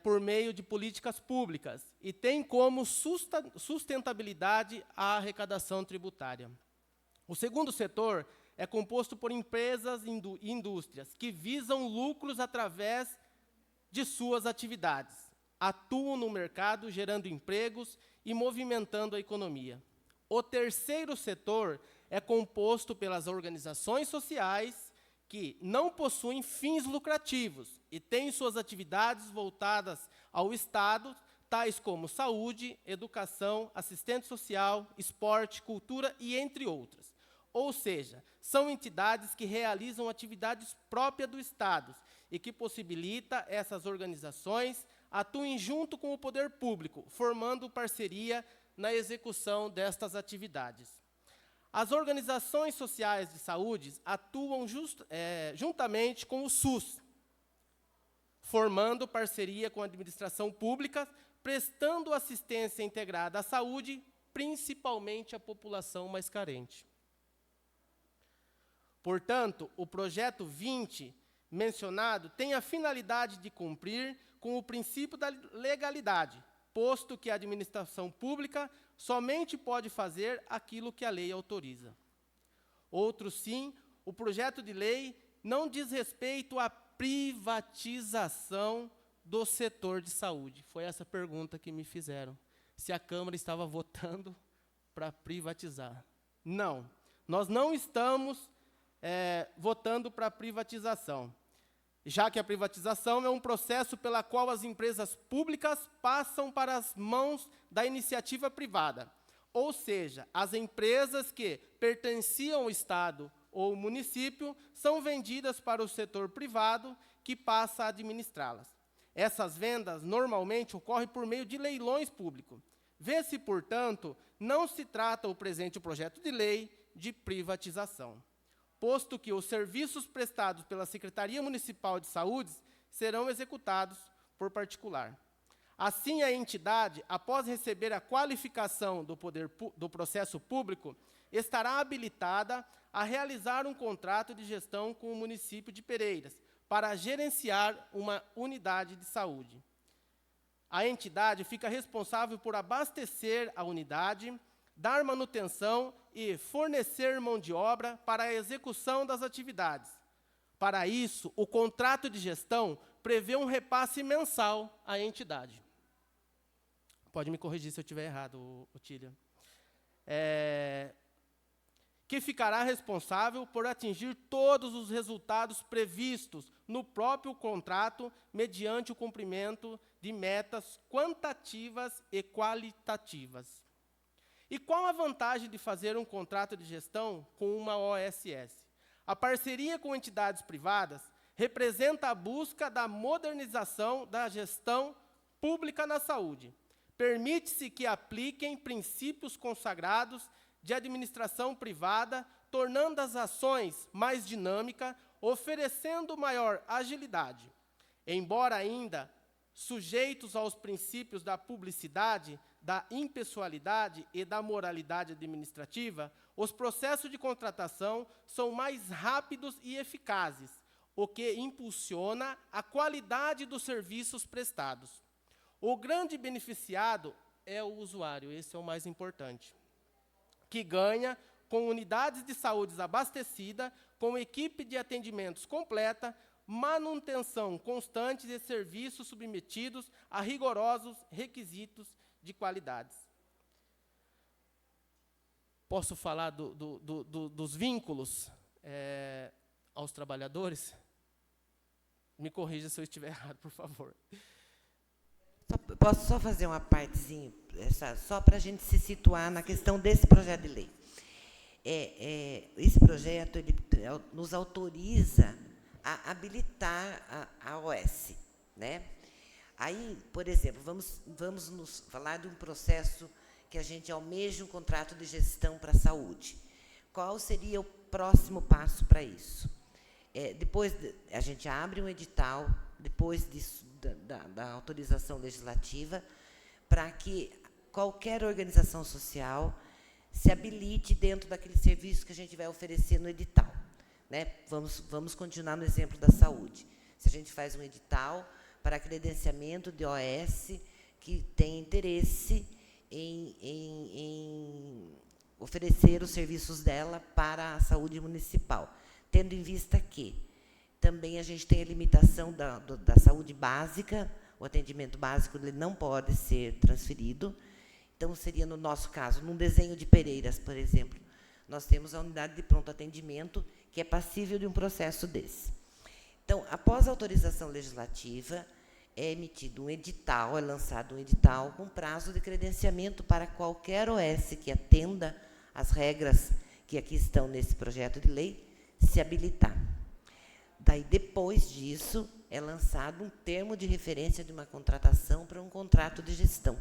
por meio de políticas públicas, e tem como sustentabilidade a arrecadação tributária. O segundo setor é composto por empresas e indústrias que visam lucros através de suas atividades, atuam no mercado, gerando empregos e movimentando a economia. O terceiro setor é composto pelas organizações sociais que não possuem fins lucrativos e têm suas atividades voltadas ao Estado, tais como saúde, educação, assistente social, esporte, cultura e entre outras. Ou seja, são entidades que realizam atividades próprias do Estado e que possibilita essas organizações atuem junto com o poder público, formando parceria na execução destas atividades. As organizações sociais de saúde atuam juntamente com o SUS, formando parceria com a administração pública, prestando assistência integrada à saúde, principalmente à população mais carente. Portanto, o projeto 20, mencionado, tem a finalidade de cumprir com o princípio da legalidade, posto que a administração pública somente pode fazer aquilo que a lei autoriza. Outro sim, o projeto de lei não diz respeito à privatização do setor de saúde. Foi essa pergunta que me fizeram. Se a Câmara estava votando para privatizar. Não, nós não estamos votando para privatização, já que a privatização é um processo pela qual as empresas públicas passam para as mãos da iniciativa privada, ou seja, as empresas que pertenciam ao Estado ou município são vendidas para o setor privado, que passa a administrá-las. Essas vendas normalmente ocorrem por meio de leilões públicos. Vê-se, portanto, não se trata o presente projeto de lei de privatização, posto que os serviços prestados pela Secretaria Municipal de Saúde serão executados por particular. Assim, a entidade, após receber a qualificação do processo público, estará habilitada a realizar um contrato de gestão com o município de Pereiras, para gerenciar uma unidade de saúde. A entidade fica responsável por abastecer a unidade, dar manutenção e fornecer mão de obra para a execução das atividades. Para isso, o contrato de gestão prevê um repasse mensal à entidade. Pode me corrigir se eu estiver errado, Otília. Que ficará responsável por atingir todos os resultados previstos no próprio contrato, mediante o cumprimento de metas quantitativas e qualitativas. E qual a vantagem de fazer um contrato de gestão com uma OSS? A parceria com entidades privadas representa a busca da modernização da gestão pública na saúde. Permite-se que apliquem princípios consagrados de administração privada, tornando as ações mais dinâmicas, oferecendo maior agilidade. Embora ainda sujeitos aos princípios da publicidade, da impessoalidade e da moralidade administrativa, os processos de contratação são mais rápidos e eficazes, o que impulsiona a qualidade dos serviços prestados. O grande beneficiado é o usuário, esse é o mais importante, que ganha com unidades de saúde abastecidas, com equipe de atendimentos completa, manutenção constante de serviços submetidos a rigorosos requisitos de qualidades. Posso falar dos vínculos aos trabalhadores? Me corrija se eu estiver errado, por favor. Posso só fazer uma partezinha, só para a gente se situar na questão desse projeto de lei. Esse projeto ele nos autoriza a habilitar a OS, né? Aí, por exemplo, vamos nos falar de um processo que a gente almeja um contrato de gestão para a saúde. Qual seria o próximo passo para isso? A gente abre um edital, depois disso, da autorização legislativa, para que qualquer organização social se habilite dentro daquele serviço que a gente vai oferecer no edital, né? Vamos continuar no exemplo da saúde. Se a gente faz um edital para credenciamento de OS que tem interesse em oferecer os serviços dela para a saúde municipal, tendo em vista que também a gente tem a limitação da saúde básica, o atendimento básico ele não pode ser transferido. Então, seria, no nosso caso, num desenho de Pereiras, por exemplo, nós temos a unidade de pronto atendimento, que é passível de um processo desse. Então, após a autorização legislativa, é emitido um edital, é lançado um edital com prazo de credenciamento para qualquer OS que atenda às regras que aqui estão nesse projeto de lei, se habilitar. Daí, depois disso, é lançado um termo de referência de uma contratação para um contrato de gestão.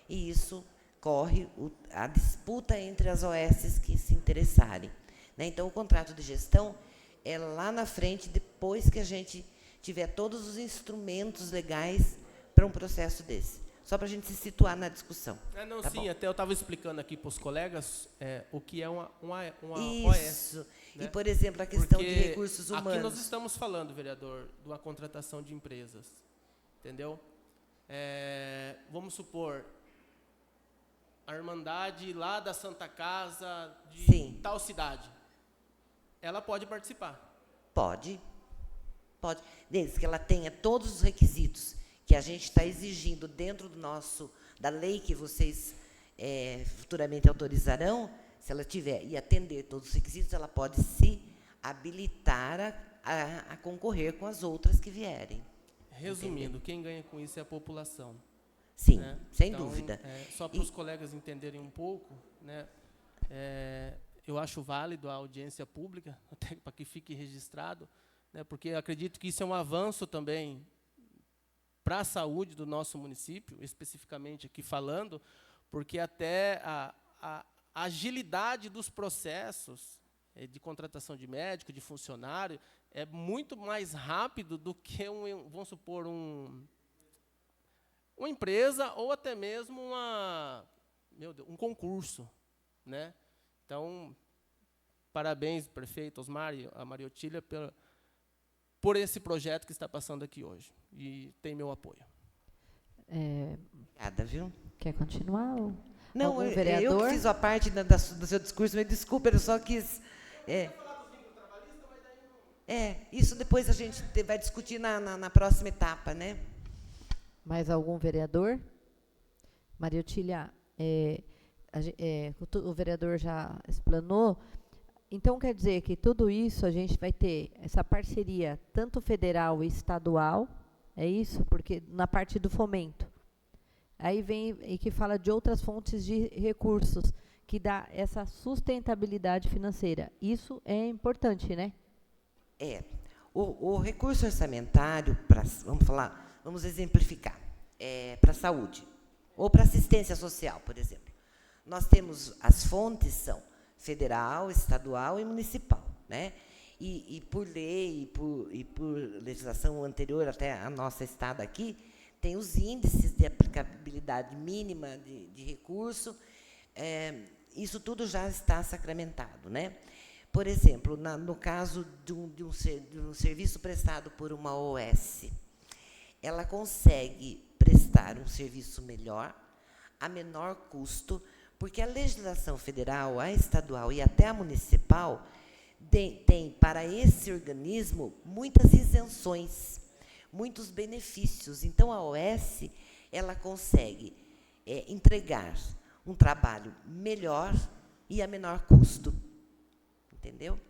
E isso corre a disputa entre as OSs que se interessarem. Né? Então, o contrato de gestão é lá na frente, depois que a gente tiver todos os instrumentos legais para um processo desse. Só para a gente se situar na discussão. Não, tá sim, bom? até eu estava explicando aqui para os colegas o que é uma Isso. OS. Né? E, por exemplo, a questão Porque de recursos humanos. aqui nós estamos falando, vereador, de uma contratação de empresas. Entendeu? Vamos supor, a Irmandade lá da Santa Casa de Sim. tal cidade. Ela pode participar. Pode. Desde que ela tenha todos os requisitos que a gente está exigindo dentro da lei que vocês futuramente autorizarão, se ela tiver e atender todos os requisitos, ela pode se habilitar a concorrer com as outras que vierem. Resumindo, quem ganha com isso é a população. Sim, né? sem Então, dúvida. Só para os colegas entenderem um pouco, né? Eu acho válido a audiência pública, até para que fique registrado, né? Porque acredito que isso é um avanço também para a saúde do nosso município, especificamente aqui falando, porque até a agilidade dos processos de contratação de médico, de funcionário, é muito mais rápido do que, vamos supor, uma empresa ou até mesmo um concurso. Né? Então, parabéns, prefeito Osmar e a Maria Otília, por esse projeto que está passando aqui hoje. E tem meu apoio. Obrigada, viu? Quer continuar? Não, algum vereador? eu que fiz a parte do seu discurso, mas desculpa, eu só quis... isso depois a gente vai discutir na próxima etapa, né? Mais algum vereador? Maria Otília, o vereador já explanou. Então, quer dizer que tudo isso a gente vai ter essa parceria tanto federal e estadual, é isso? Porque na parte do fomento. Aí vem e que fala de outras fontes de recursos, que dá essa sustentabilidade financeira. Isso é importante, né? O recurso orçamentário, vamos exemplificar, para a saúde, ou para assistência social, por exemplo. Nós temos, as fontes são federal, estadual e municipal, né? E por lei e por legislação anterior até a nossa estada aqui, tem os índices de aplicabilidade mínima de recurso, isso tudo já está sacramentado, né? Por exemplo, no caso de um serviço prestado por uma OS, ela consegue prestar um serviço melhor, a menor custo, porque a legislação federal, a estadual e até a municipal tem para esse organismo muitas isenções, muitos benefícios. Então, a OS ela consegue entregar um trabalho melhor e a menor custo. Entendeu?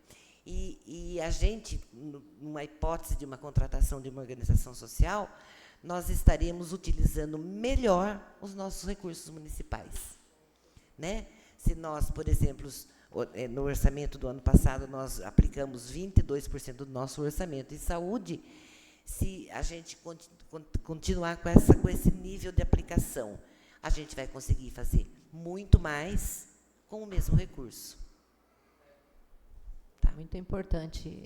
E a gente, numa hipótese de uma contratação de uma organização social, nós estaríamos utilizando melhor os nossos recursos municipais. Né? Se nós, por exemplo, no orçamento do ano passado, nós aplicamos 22% do nosso orçamento em saúde, se a gente continuar com esse nível de aplicação, a gente vai conseguir fazer muito mais com o mesmo recurso. Tá. Muito importante.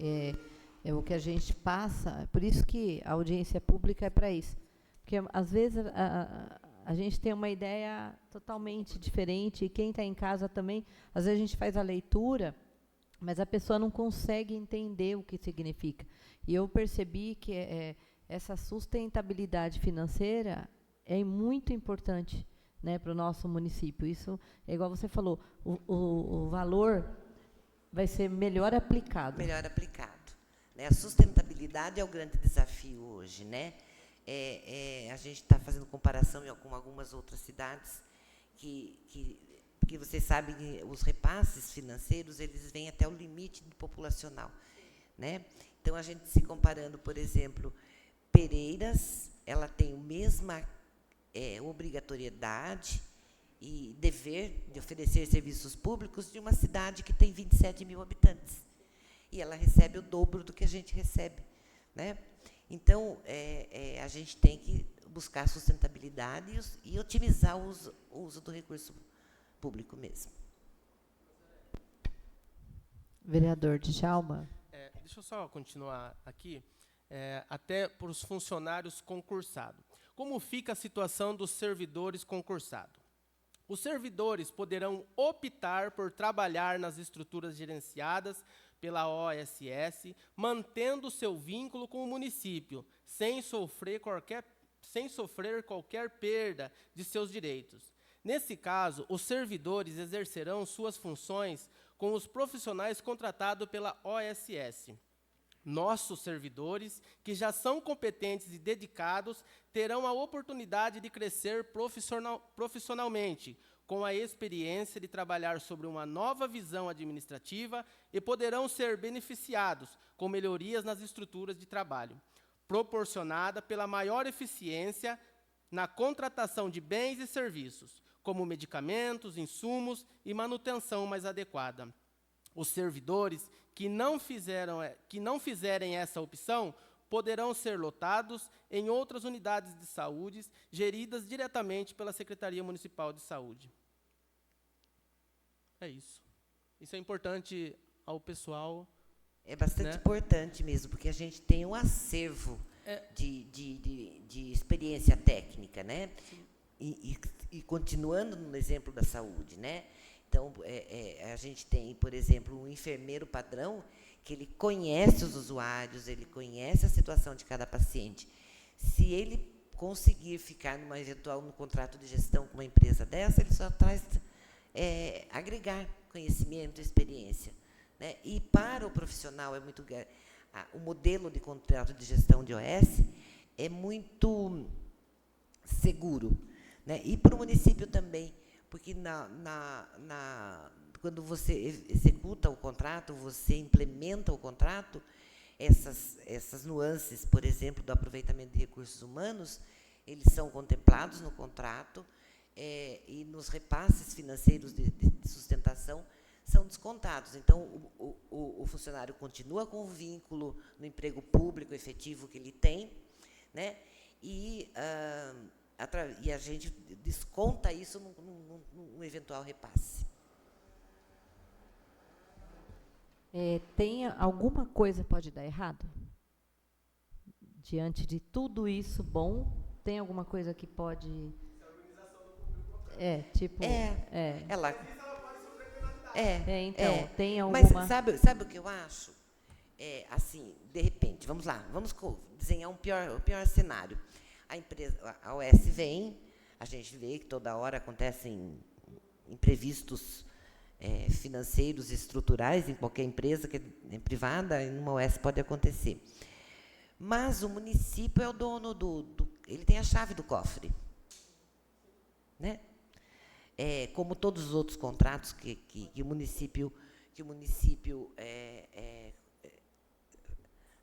É o que a gente passa, por isso que a audiência pública é para isso. Porque, às vezes, a gente tem uma ideia totalmente diferente, e quem está em casa também, às vezes a gente faz a leitura, mas a pessoa não consegue entender o que significa. E eu percebi que essa sustentabilidade financeira é muito importante, né, para o nosso município. Isso, é igual você falou, o valor vai ser melhor aplicado. Melhor aplicado. Né? A sustentabilidade é o grande desafio hoje, né? a gente está fazendo comparação com algumas outras cidades que vocês sabem que os repasses financeiros eles vêm até o limite populacional, né? Então a gente se comparando, por exemplo, Pereiras, ela tem a mesma obrigatoriedade e dever de oferecer serviços públicos de uma cidade que tem 27 mil habitantes. E ela recebe o dobro do que a gente recebe, né? Então, a gente tem que buscar sustentabilidade e otimizar o uso do recurso público mesmo. Vereador Djalma. Deixa eu só continuar aqui, até para os funcionários concursados. Como fica a situação dos servidores concursados? Os servidores poderão optar por trabalhar nas estruturas gerenciadas pela OSS, mantendo seu vínculo com o município, sem sofrer qualquer perda de seus direitos. Nesse caso, os servidores exercerão suas funções com os profissionais contratados pela OSS. Nossos servidores, que já são competentes e dedicados, terão a oportunidade de crescer profissionalmente, com a experiência de trabalhar sobre uma nova visão administrativa e poderão ser beneficiados com melhorias nas estruturas de trabalho, proporcionada pela maior eficiência na contratação de bens e serviços, como medicamentos, insumos e manutenção mais adequada. Os servidores que não fizerem essa opção poderão ser lotados em outras unidades de saúde geridas diretamente pela Secretaria Municipal de Saúde. É isso. Isso é importante ao pessoal. É bastante importante mesmo, porque a gente tem um acervo de experiência técnica, né? E continuando no exemplo da saúde, né? Então, a gente tem, por exemplo, um enfermeiro padrão que ele conhece os usuários, ele conhece a situação de cada paciente. Se ele conseguir ficar no contrato de gestão com uma empresa dessa, ele só traz agregar conhecimento, experiência, né? E para o profissional o modelo de contrato de gestão de OS é muito seguro, né? E para o município também, porque quando você executa o contrato, você implementa o contrato, essas nuances, por exemplo, do aproveitamento de recursos humanos, eles são contemplados no contrato e nos repasses financeiros de sustentação são descontados. Então, o funcionário continua com o vínculo no emprego público efetivo que ele tem, né? E a gente desconta isso num eventual repasse. Tem alguma coisa que pode dar errado? Diante de tudo isso bom, tem alguma coisa que pode... Então, tem alguma... Mas sabe o que eu acho? Assim, de repente, vamos lá, vamos desenhar o pior cenário. A OS vem, a gente vê que toda hora acontecem imprevistos financeiros e estruturais em qualquer empresa que é privada, e numa OS pode acontecer. Mas o município é o dono ele tem a chave do cofre, né? Como todos os outros contratos que o município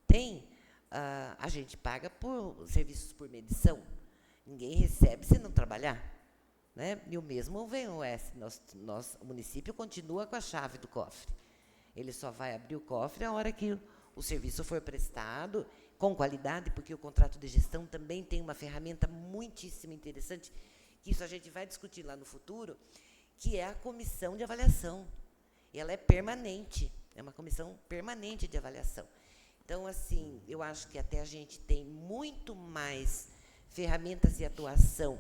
tem, a gente paga por serviços por medição. Ninguém recebe se não trabalhar, né? E o mesmo vem o OS. O município continua com a chave do cofre. Ele só vai abrir o cofre a hora que o serviço for prestado, com qualidade, porque o contrato de gestão também tem uma ferramenta muitíssimo interessante, que isso a gente vai discutir lá no futuro, que é a comissão de avaliação. E ela é permanente, é uma comissão permanente de avaliação. Então, assim, eu acho que até a gente tem muito mais ferramentas de atuação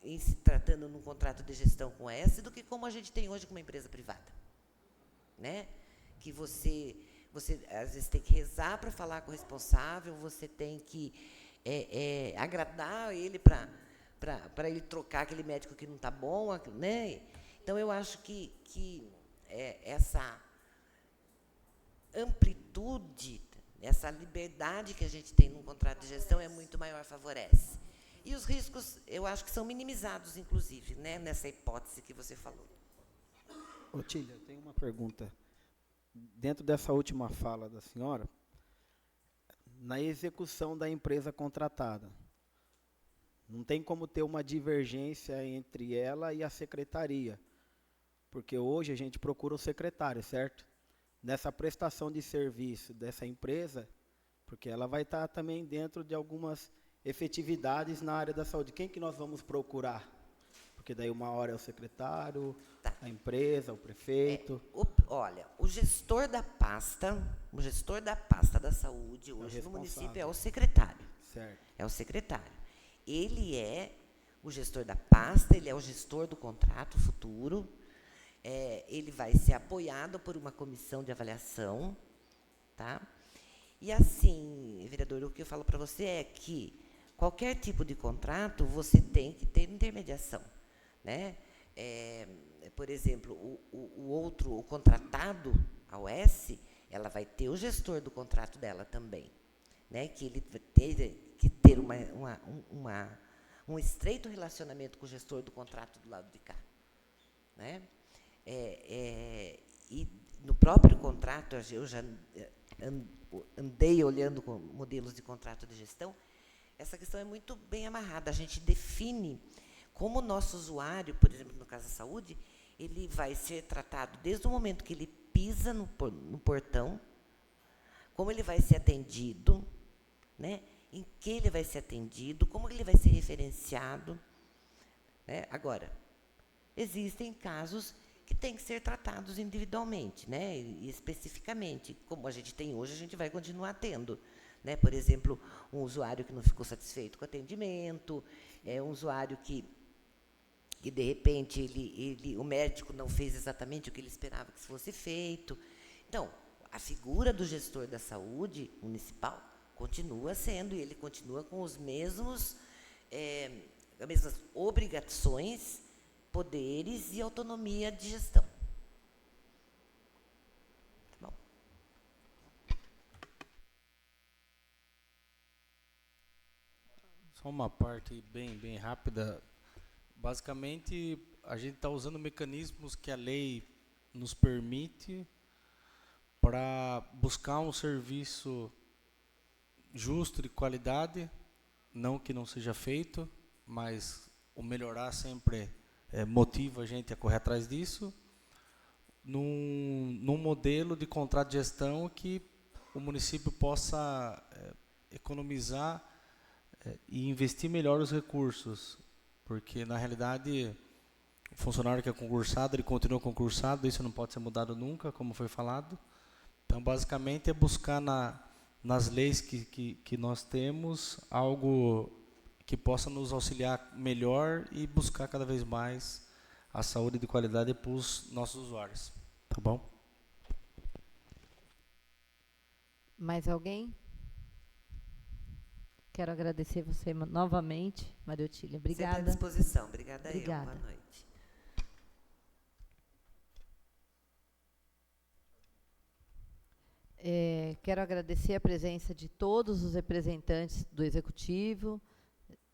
em se tratando num contrato de gestão com essa do que como a gente tem hoje com uma empresa privada, né? Que você às vezes tem que rezar para falar com o responsável, você tem que agradar ele para ele trocar aquele médico que não está bom, né? Então, eu acho que essa amplitude essa liberdade que a gente tem num contrato de gestão é muito maior, favorece. E os riscos, eu acho que são minimizados, inclusive, né, nessa hipótese que você falou. Otília, eu tenho uma pergunta. Dentro dessa última fala da senhora, na execução da empresa contratada, não tem como ter uma divergência entre ela e a secretaria, porque hoje a gente procura o secretário, certo? Nessa prestação de serviço dessa empresa, porque ela vai estar também dentro de algumas efetividades na área da saúde. Quem que nós vamos procurar? Porque daí uma hora é o secretário, a empresa, o prefeito. Olha, o gestor da pasta da saúde hoje no município é o secretário. Certo. É o secretário. Ele é o gestor da pasta, ele é o gestor do contrato futuro. Ele vai ser apoiado por uma comissão de avaliação, tá? E assim, vereador, o que eu falo para você é que qualquer tipo de contrato você tem que ter intermediação, né? Por exemplo, o contratado, a OS, ela vai ter o gestor do contrato dela também, né? Que ele tem que ter um estreito relacionamento com o gestor do contrato do lado de cá, né? E no próprio contrato, eu já andei olhando com modelos de contrato de gestão, essa questão é muito bem amarrada. A gente define como o nosso usuário, por exemplo, no caso da saúde, ele vai ser tratado desde o momento que ele pisa no portão, como ele vai ser atendido, né? Em que ele vai ser atendido, como ele vai ser referenciado, né? Agora, existem casos que têm que ser tratados individualmente, né? E especificamente, como a gente tem hoje, a gente vai continuar tendo, né? Por exemplo, um usuário que não ficou satisfeito com o atendimento, um usuário que de repente o médico não fez exatamente o que ele esperava que fosse feito. Então, a figura do gestor da saúde municipal continua sendo, e ele continua com os mesmos, as mesmas obrigações, poderes e autonomia de gestão. Tá bom? Só uma parte bem rápida. Basicamente, a gente está usando mecanismos que a lei nos permite para buscar um serviço justo, de qualidade, não que não seja feito, mas o melhorar sempre motiva a gente a correr atrás disso, num modelo de contrato de gestão que o município possa economizar e investir melhor os recursos, porque, na realidade, o funcionário que é concursado, ele continua concursado, isso não pode ser mudado nunca, como foi falado. Então, basicamente, é buscar nas leis que nós temos algo que possa nos auxiliar melhor e buscar cada vez mais a saúde de qualidade para os nossos usuários. Tá bom? Mais alguém? Quero agradecer você novamente, Maria Otília. Obrigada. Sempre à disposição. Obrigada. Obrigada. Boa noite. Quero agradecer a presença de todos os representantes do Executivo,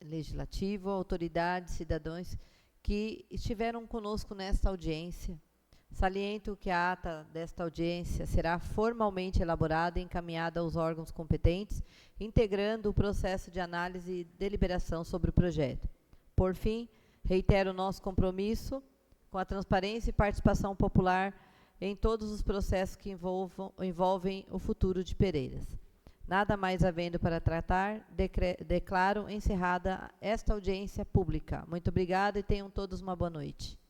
Legislativo, autoridades, cidadãos que estiveram conosco nesta audiência. Saliento que a ata desta audiência será formalmente elaborada e encaminhada aos órgãos competentes, integrando o processo de análise e deliberação sobre o projeto. Por fim, reitero o nosso compromisso com a transparência e participação popular em todos os processos que envolvem o futuro de Pereiras. Nada mais havendo para tratar, declaro encerrada esta audiência pública. Muito obrigada e tenham todos uma boa noite.